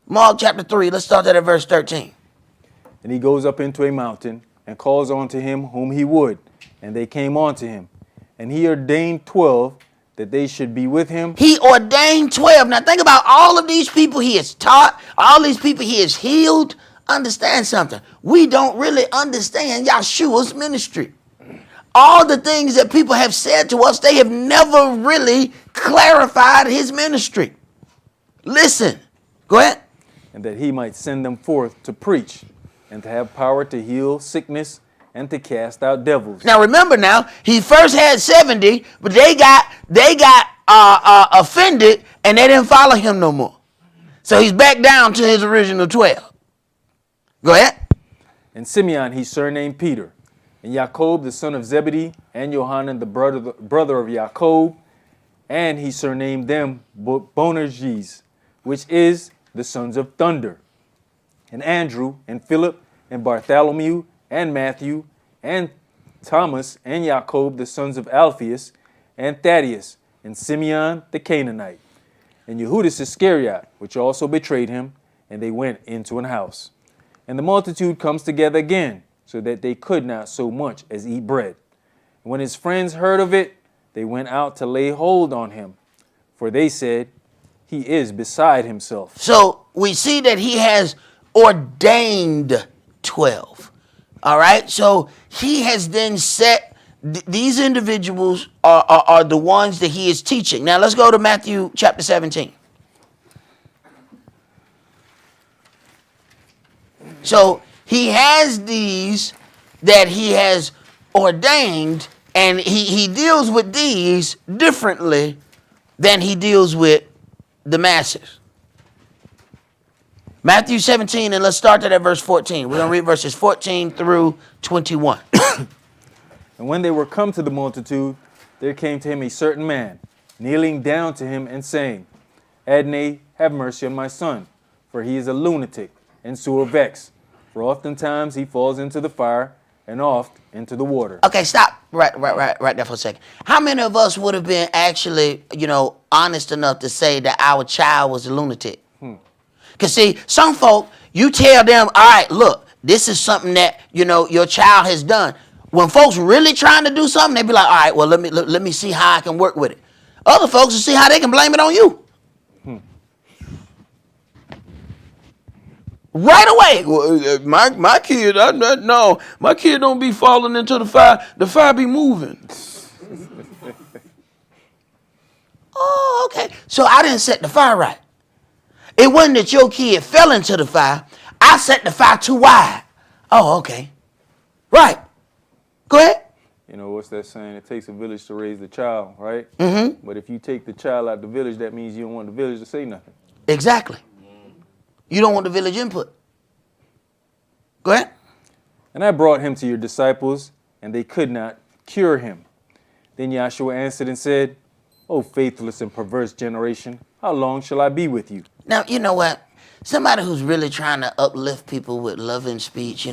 [SPEAKER 4] Mark chapter 3, let's start at verse 13.
[SPEAKER 3] And he goes up into a mountain and calls on to him whom he would. And they came on to him. And he ordained 12 that they should be with him.
[SPEAKER 4] He ordained 12. Now think about all of these people he has taught, all these people he has healed. Understand something. We don't really understand Yeshua's ministry. all the things that people have said to us, they have never really clarified his ministry. Listen, go ahead.
[SPEAKER 3] And that he might send them forth to preach, and to have power to heal sickness, and to cast out devils.
[SPEAKER 4] Now remember, now he first had 70, but they got offended, and they didn't follow him no more. So he's back down to his original 12. Go ahead.
[SPEAKER 3] And Simeon he surnamed Peter, and Jacob the son of Zebedee, and Johanan the brother of Jacob, and he surnamed them Boanerges, which is the sons of thunder, and Andrew, and Philip, and Bartholomew, and Matthew, and Thomas, and Jacob the sons of Alphaeus, and Thaddeus, and Simeon the Canaanite, and Judas Iscariot, which also betrayed him, and they went into an house. And the multitude comes together again, so that they could not so much as eat bread. And when his friends heard of it, they went out to lay hold on him, for they said, he is beside himself.
[SPEAKER 4] So we see that he has ordained 12. All right. So he has then set these individuals are the ones that he is teaching. Now let's go to Matthew chapter 17. So he has these that he has ordained, and he deals with these differently than he deals with the masses. Matthew 17, and let's start at verse 14. We're going to read verses 14 through 21.
[SPEAKER 3] And when they were come to the multitude, there came to him a certain man, kneeling down to him and saying, Adonai, have mercy on my son, for he is a lunatic and sore vexed. For oftentimes he falls into the fire, and oft into the water.
[SPEAKER 4] Okay, stop right there for a second. How many of us would have been actually, honest enough to say that our child was a lunatic? Because see, some folk, you tell them, all right, look, this is something that, your child has done. When folks really trying to do something, they be like, all right, well, let me see how I can work with it. Other folks will see how they can blame it on you. Right away. Well, my kid, no, my kid don't be falling into the fire. The fire be moving. Oh, okay. So I didn't set the fire right. It wasn't that your kid fell into the fire. I set the fire too wide. Oh, okay. Right. Go ahead.
[SPEAKER 3] What's that saying? It takes a village to raise the child, right?
[SPEAKER 4] Mm-hmm.
[SPEAKER 3] But if you take the child out the village, that means you don't want the village to say nothing.
[SPEAKER 4] Exactly. You don't want the village input. Go ahead.
[SPEAKER 3] And I brought him to your disciples, and they could not cure him. Then Yahshua answered and said, O faithless and perverse generation, how long shall I be with you?
[SPEAKER 4] Now, you know what? Somebody who's really trying to uplift people with loving speech,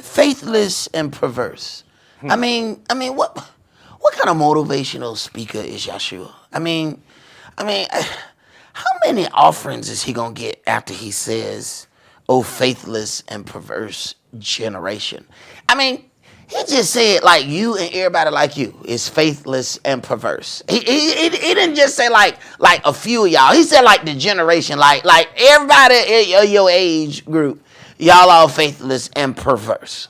[SPEAKER 4] faithless and perverse. I mean, what kind of motivational speaker is Yahshua? I mean, how many offerings is he going to get after he says, oh, faithless and perverse generation? I mean, he just said like you and everybody like you is faithless and perverse. He didn't just say like a few of y'all. He said like the generation, like everybody of your age group, y'all are faithless and perverse.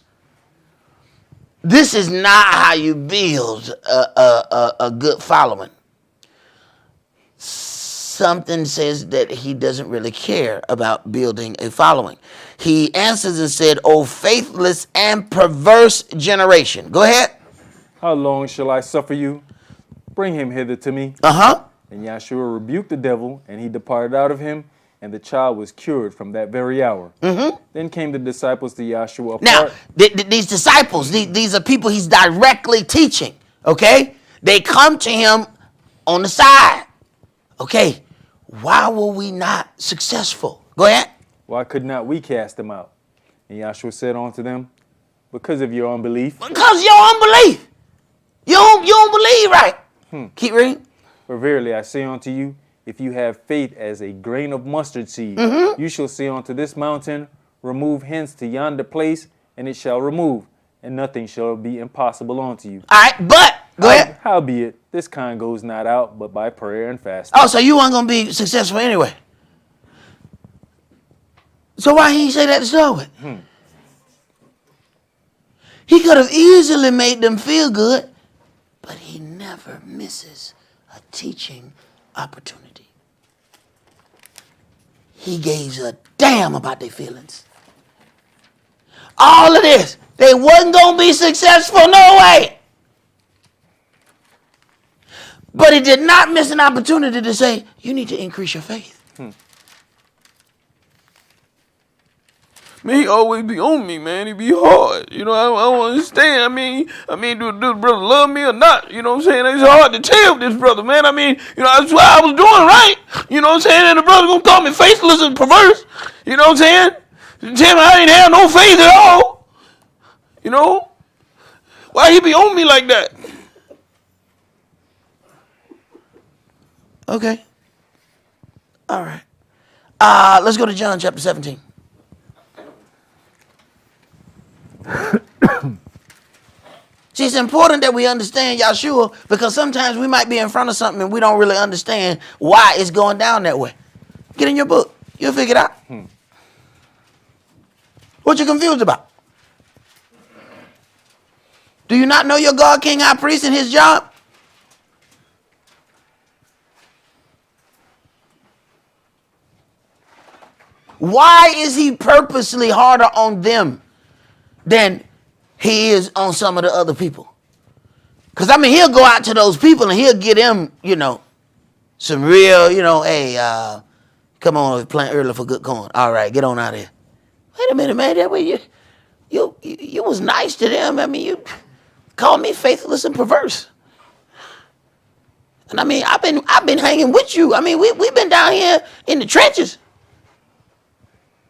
[SPEAKER 4] This is not how you build a good following. Something says that he doesn't really care about building a following. He answers and said, "O faithless and perverse generation." Go ahead.
[SPEAKER 3] How long shall I suffer you? Bring him hither to me.
[SPEAKER 4] Uh-huh.
[SPEAKER 3] And Yahshua rebuked the devil, and he departed out of him, and the child was cured from that very hour. Mm-hmm. Then came the disciples to Yahshua apart.
[SPEAKER 4] Now, these disciples, these are people he's directly teaching, okay? They come to him on the side. Okay, why were we not successful? Go ahead.
[SPEAKER 3] Why could not we cast them out? And Yahshua said unto them, because of your unbelief.
[SPEAKER 4] Because your unbelief. You don't believe right. Keep reading.
[SPEAKER 3] For verily I say unto you, if you have faith as a grain of mustard seed, you shall say unto this mountain, remove hence to yonder place, and it shall remove, and nothing shall be impossible unto you.
[SPEAKER 4] All right, but, go ahead.
[SPEAKER 3] Howbeit, this kind goes not out, but by prayer and fasting.
[SPEAKER 4] Oh, so you weren't going to be successful anyway. So why he say that to start with? He could have easily made them feel good, but he never misses a teaching opportunity. He gives a damn about their feelings. All of this, they wasn't going to be successful, no way. But he did not miss an opportunity to say, you need to increase your faith. Man, he always be on me, man. He be hard. You know, I don't understand. I mean, do the brother love me or not? You know what I'm saying? It's hard to tell this brother, man. I mean, you know, that's what I was doing right. You know what I'm saying? And the brother gonna call me faithless and perverse. You know what I'm saying? Tell me I ain't have no faith at all. You know? Why he be on me like that? Okay. All right. Let's go to John chapter 17. See, it's important that we understand Yahshua because sometimes we might be in front of something and we don't really understand why it's going down that way. Get in your book. You'll figure it out. What you confused about? Do you not know your God, King, High Priest, and his job? Why is he purposely harder on them than he is on some of the other people? Because, I mean, he'll go out to those people and he'll get them, you know, some real, you know, hey, come on, plant early for good corn. All right, get on out of here. Wait a minute, man. That way you was nice to them. I mean, you called me faithless and perverse. And I mean, I've been hanging with you. I mean, we've been down here in the trenches.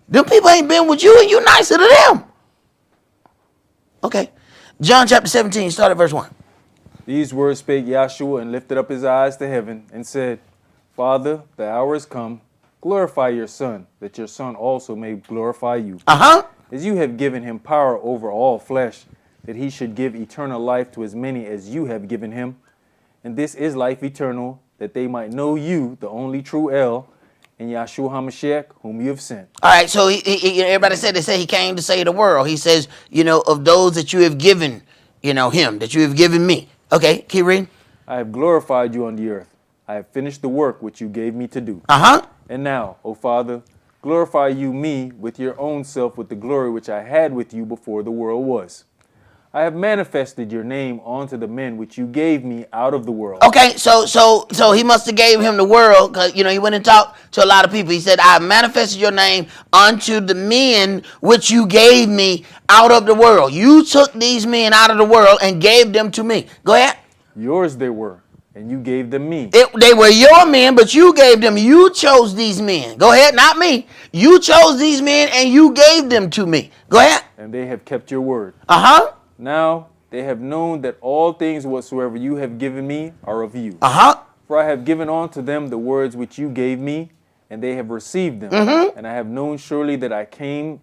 [SPEAKER 4] Them people ain't been with you and you nicer to them. Okay. John chapter 17, start at verse 1.
[SPEAKER 3] These words spake Yahshua and lifted up his eyes to heaven and said, Father, the hour is come. Glorify your Son, that your Son also may glorify you. As you have given him power over all flesh, that he should give eternal life to as many as you have given him. And this is life eternal, that they might know you, the only true El, and Yahshua HaMashiach, whom you have sent.
[SPEAKER 4] All right, so everybody said they say he came to save the world. He says, you know, of those that you have given, you know, him, that you have given me. Okay, keep reading.
[SPEAKER 3] I have glorified you on the earth. I have finished the work which you gave me to do. And now, O Father, glorify you me with your own self with the glory which I had with you before the world was. I have manifested your name unto the men which you gave me out of the world.
[SPEAKER 4] Okay, so he must have gave him the world because, you know, he went and talked to a lot of people. He said, I have manifested your name unto the men which you gave me out of the world. You took these men out of the world and gave them to me. Go ahead.
[SPEAKER 3] Yours they were, and you gave them me.
[SPEAKER 4] They were your men, but you gave them. You chose these men. Go ahead, not me. You chose these men and you gave them to me. Go ahead.
[SPEAKER 3] And they have kept your word. Now they have known that all things whatsoever you have given me are of you. For I have given unto them the words which you gave me, and they have received them. And I have known surely that I came,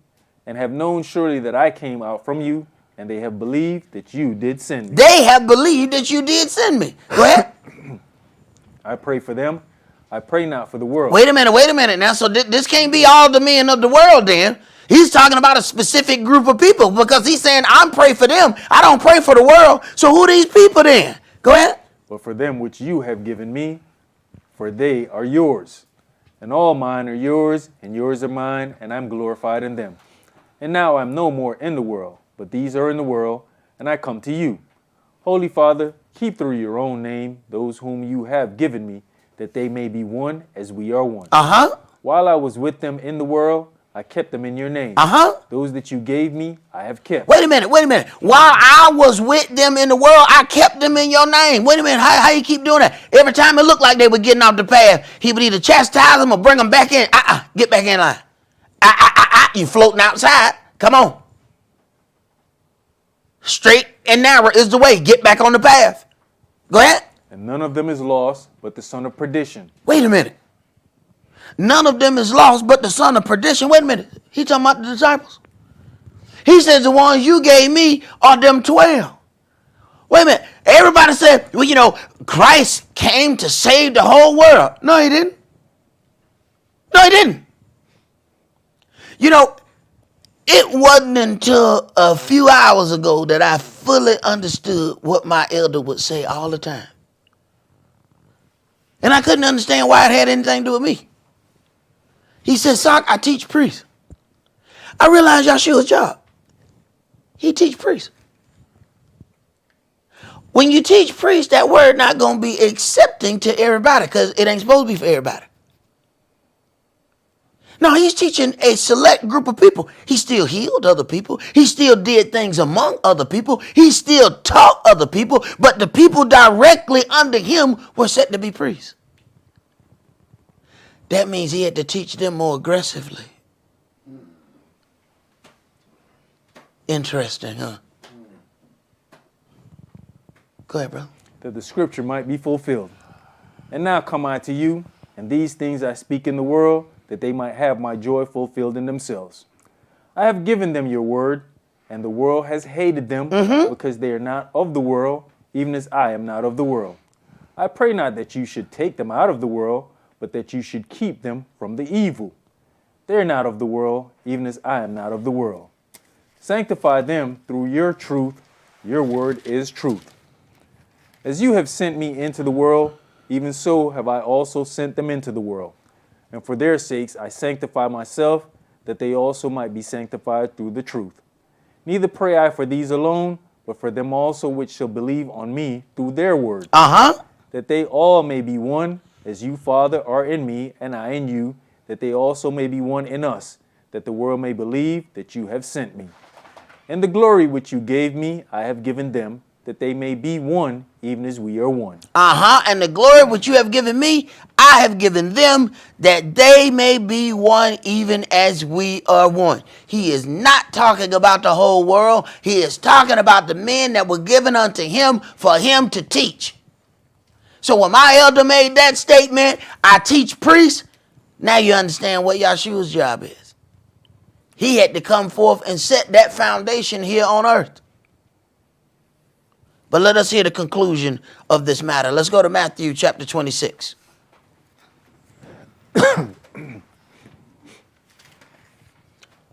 [SPEAKER 3] out from you, and they have believed that you did send me.
[SPEAKER 4] They have believed that you did send me. Go ahead.
[SPEAKER 3] I pray for them. I pray not for the world.
[SPEAKER 4] Wait a minute. Now, so this can't be all the men of the world then. He's talking about a specific group of people because he's saying, I'm praying for them. I don't pray for the world. So who are these people then? Go ahead.
[SPEAKER 3] But for them which you have given me, for they are yours. And all mine are yours, and yours are mine, and I'm glorified in them. And now I'm no more in the world, but these are in the world, and I come to you. Holy Father, keep through your own name those whom you have given me, that they may be one as we are one. While I was with them in the world, I kept them in your name. Those that you gave me, I have kept.
[SPEAKER 4] Wait a minute. While I was with them in the world, I kept them in your name. Wait a minute. How you keep doing that? Every time it looked like they were getting off the path, he would either chastise them or bring them back in. Get back in line. You floating outside. Come on. Straight and narrow is the way. Get back on the path. Go ahead.
[SPEAKER 3] And none of them is lost, but the son of perdition.
[SPEAKER 4] Wait a minute. None of them is lost, but the son of perdition. Wait a minute. He talking about the disciples. He says the ones you gave me are them 12. Wait a minute. Everybody said, well, you know, Christ came to save the whole world. No, he didn't. You know, It wasn't until a few hours ago that I fully understood what my elder would say all the time. And I couldn't understand why it had anything to do with me. He said, Sock, I teach priests. I realized Yahshua's job. He teach priests. When you teach priests, that word not going to be accepting to everybody because it ain't supposed to be for everybody. No, he's teaching a select group of people. He still healed other people. He still did things among other people. He still taught other people. But the people directly under him were set to be priests. That means he had to teach them more aggressively. Interesting, huh? Go ahead, bro.
[SPEAKER 3] That the scripture might be fulfilled. And now come I to you, and these things I speak in the world, that they might have my joy fulfilled in themselves. I have given them your word, and the world has hated them, because they are not of the world, even as I am not of the world. I pray not that you should take them out of the world, but that you should keep them from the evil. They are not of the world, even as I am not of the world. Sanctify them through your truth. Your word is truth. As you have sent me into the world, even so have I also sent them into the world. And for their sakes I sanctify myself, that they also might be sanctified through the truth. Neither pray I for these alone, but for them also which shall believe on me through their word. That they all may be one, as you, Father, are in me, and I in you, that they also may be one in us, that the world may believe that you have sent me. And the glory which you gave me I have given them, that they may be one, even as we are one.
[SPEAKER 4] And the glory which you have given me, I have given them, that they may be one, even as we are one. He is not talking about the whole world. He is talking about the men that were given unto him for him to teach. So when my elder made that statement, I teach priests, now you understand what Yahshua's job is. He had to come forth and set that foundation here on earth. But let us hear the conclusion of this matter. Let's go to Matthew chapter 26.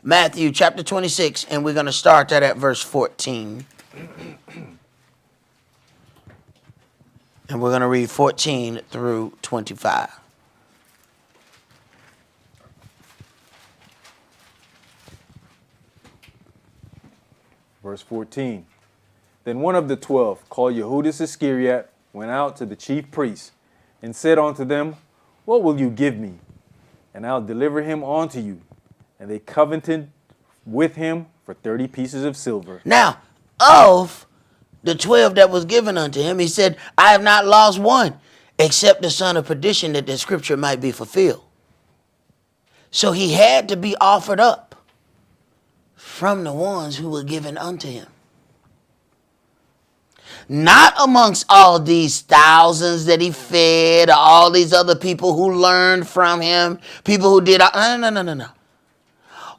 [SPEAKER 4] Matthew chapter 26, and we're going to start that at verse 14. And we're going to read 14 through 25.
[SPEAKER 3] Verse 14. Then one of the 12, called Yehudas Iscariot, went out to the chief priests, and said unto them, What will you give me? And I'll deliver him unto you. And they covenanted with him for 30 pieces of silver.
[SPEAKER 4] Now, of the 12 that was given unto him, he said, I have not lost one, except the son of perdition, that the scripture might be fulfilled. So he had to be offered up from the ones who were given unto him. Not amongst all these thousands that he fed, or all these other people who learned from him, people who did, no.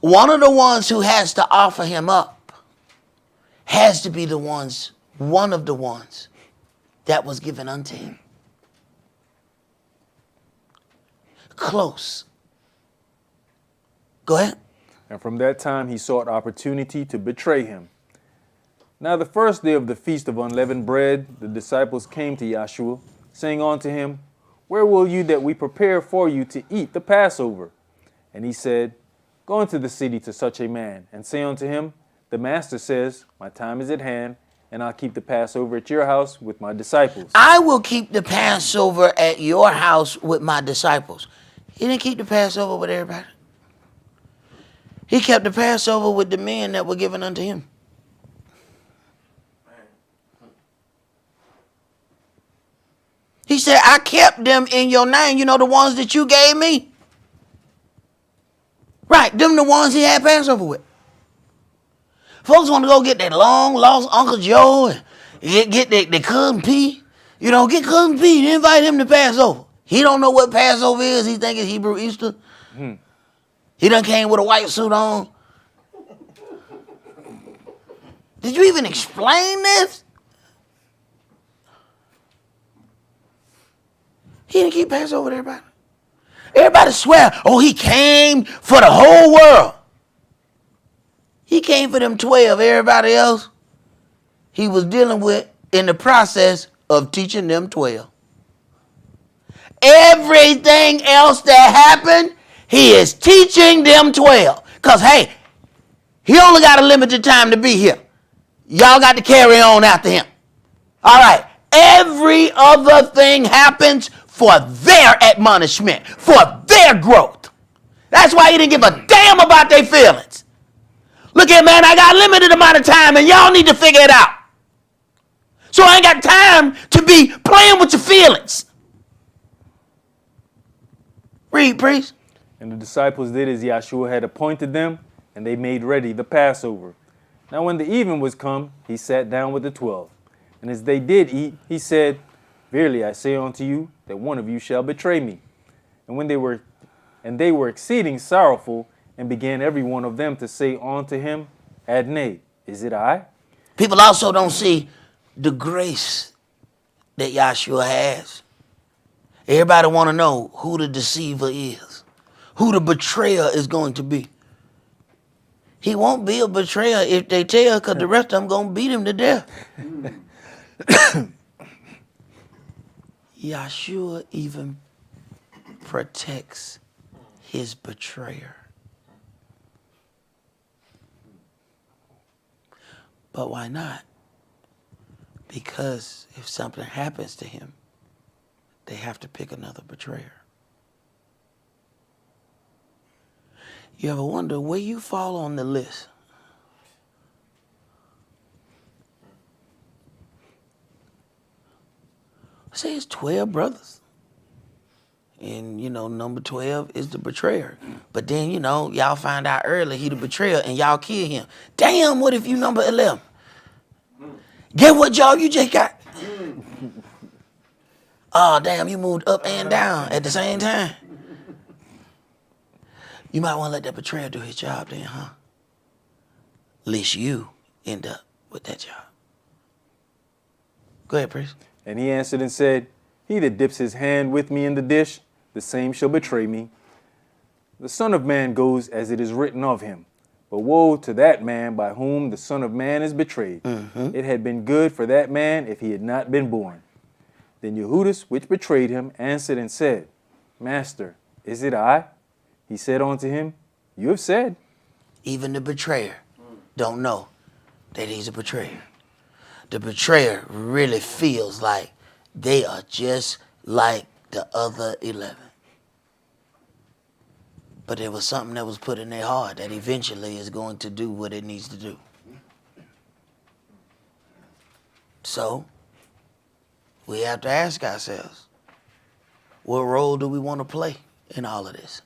[SPEAKER 4] One of the ones who has to offer him up has to be one of the ones that was given unto him. Close. Go ahead.
[SPEAKER 3] And from that time he sought opportunity to betray him. Now the first day of the feast of unleavened bread, the disciples came to Yahshua, saying unto him, Where will you that we prepare for you to eat the Passover? And he said, Go into the city to such a man, and say unto him, The master says, My time is at hand, and I'll keep the Passover at your house with my disciples.
[SPEAKER 4] I will keep the Passover at your house with my disciples. He didn't keep the Passover with everybody. He kept the Passover with the men that were given unto him. He said, I kept them in your name. You know, the ones that you gave me? Right, them the ones he had Passover with. Folks want to go get that long lost Uncle Joe and get their cousin P. You know, get cousin P and invite him to Passover. He don't know what Passover is. He think it's Hebrew Easter. He done came with a white suit on. Did you even explain this? He didn't keep Passover with everybody. Everybody swear, oh, he came for the whole world. He came for them 12. Everybody else he was dealing with in the process of teaching them 12. Everything else that happened, he is teaching them 12. Because, hey, he only got a limited time to be here. Y'all got to carry on after him. All right. Every other thing happens for their admonishment, for their growth. That's why he didn't give a damn about their feelings. Look here, man, I got a limited amount of time, and y'all need to figure it out. So I ain't got time to be playing with your feelings. Read, priest.
[SPEAKER 3] And the disciples did as Yahshua had appointed them, and they made ready the Passover. Now when the even was come, he sat down with the 12. And as they did eat, he said, Verily I say unto you, that one of you shall betray me. And they were exceeding sorrowful, and began every one of them to say unto him, Adonai, is it I?
[SPEAKER 4] People also don't see the grace that Yahshua has. Everybody want to know who the deceiver is, who the betrayer is going to be. He won't be a betrayer if they tell, because the rest of them going to beat him to death. Yahshua even protects his betrayer. But why not? Because if something happens to him, they have to pick another betrayer. You ever wonder where you fall on the list? Say it's 12 brothers. And, number 12 is the betrayer. But then, y'all find out early he the betrayer and y'all kill him. Damn, what if you number 11? Get what job you just got? Oh, damn, you moved up and down at the same time. You might want to let that betrayer do his job then, huh? Lest you end up with that job. Go ahead, priest.
[SPEAKER 3] And he answered and said, He that dips his hand with me in the dish, the same shall betray me. The Son of Man goes as it is written of him. But woe to that man by whom the Son of Man is betrayed. Mm-hmm. It had been good for that man if he had not been born. Then Yehudas, which betrayed him, answered and said, Master, is it I? He said unto him, You have said.
[SPEAKER 4] Even the betrayer don't know that he's a betrayer. The betrayer really feels like they are just like the other 11. But there was something that was put in their heart that eventually is going to do what it needs to do. So, we have to ask ourselves, what role do we want to play in all of this?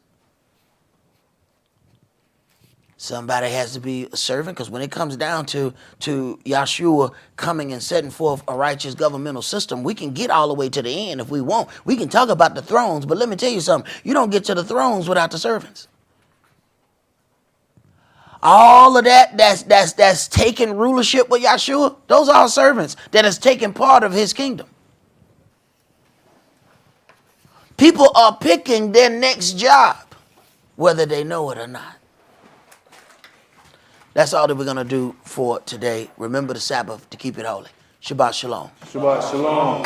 [SPEAKER 4] Somebody has to be a servant, because when it comes down to Yahshua coming and setting forth a righteous governmental system, we can get all the way to the end if we want. We can talk about the thrones, but let me tell you something. You don't get to the thrones without the servants. All of that's taking rulership with Yahshua, those are servants that has taken part of his kingdom. People are picking their next job, whether they know it or not. That's all that we're going to do for today. Remember the Sabbath to keep it holy. Shabbat shalom.
[SPEAKER 3] Shabbat shalom.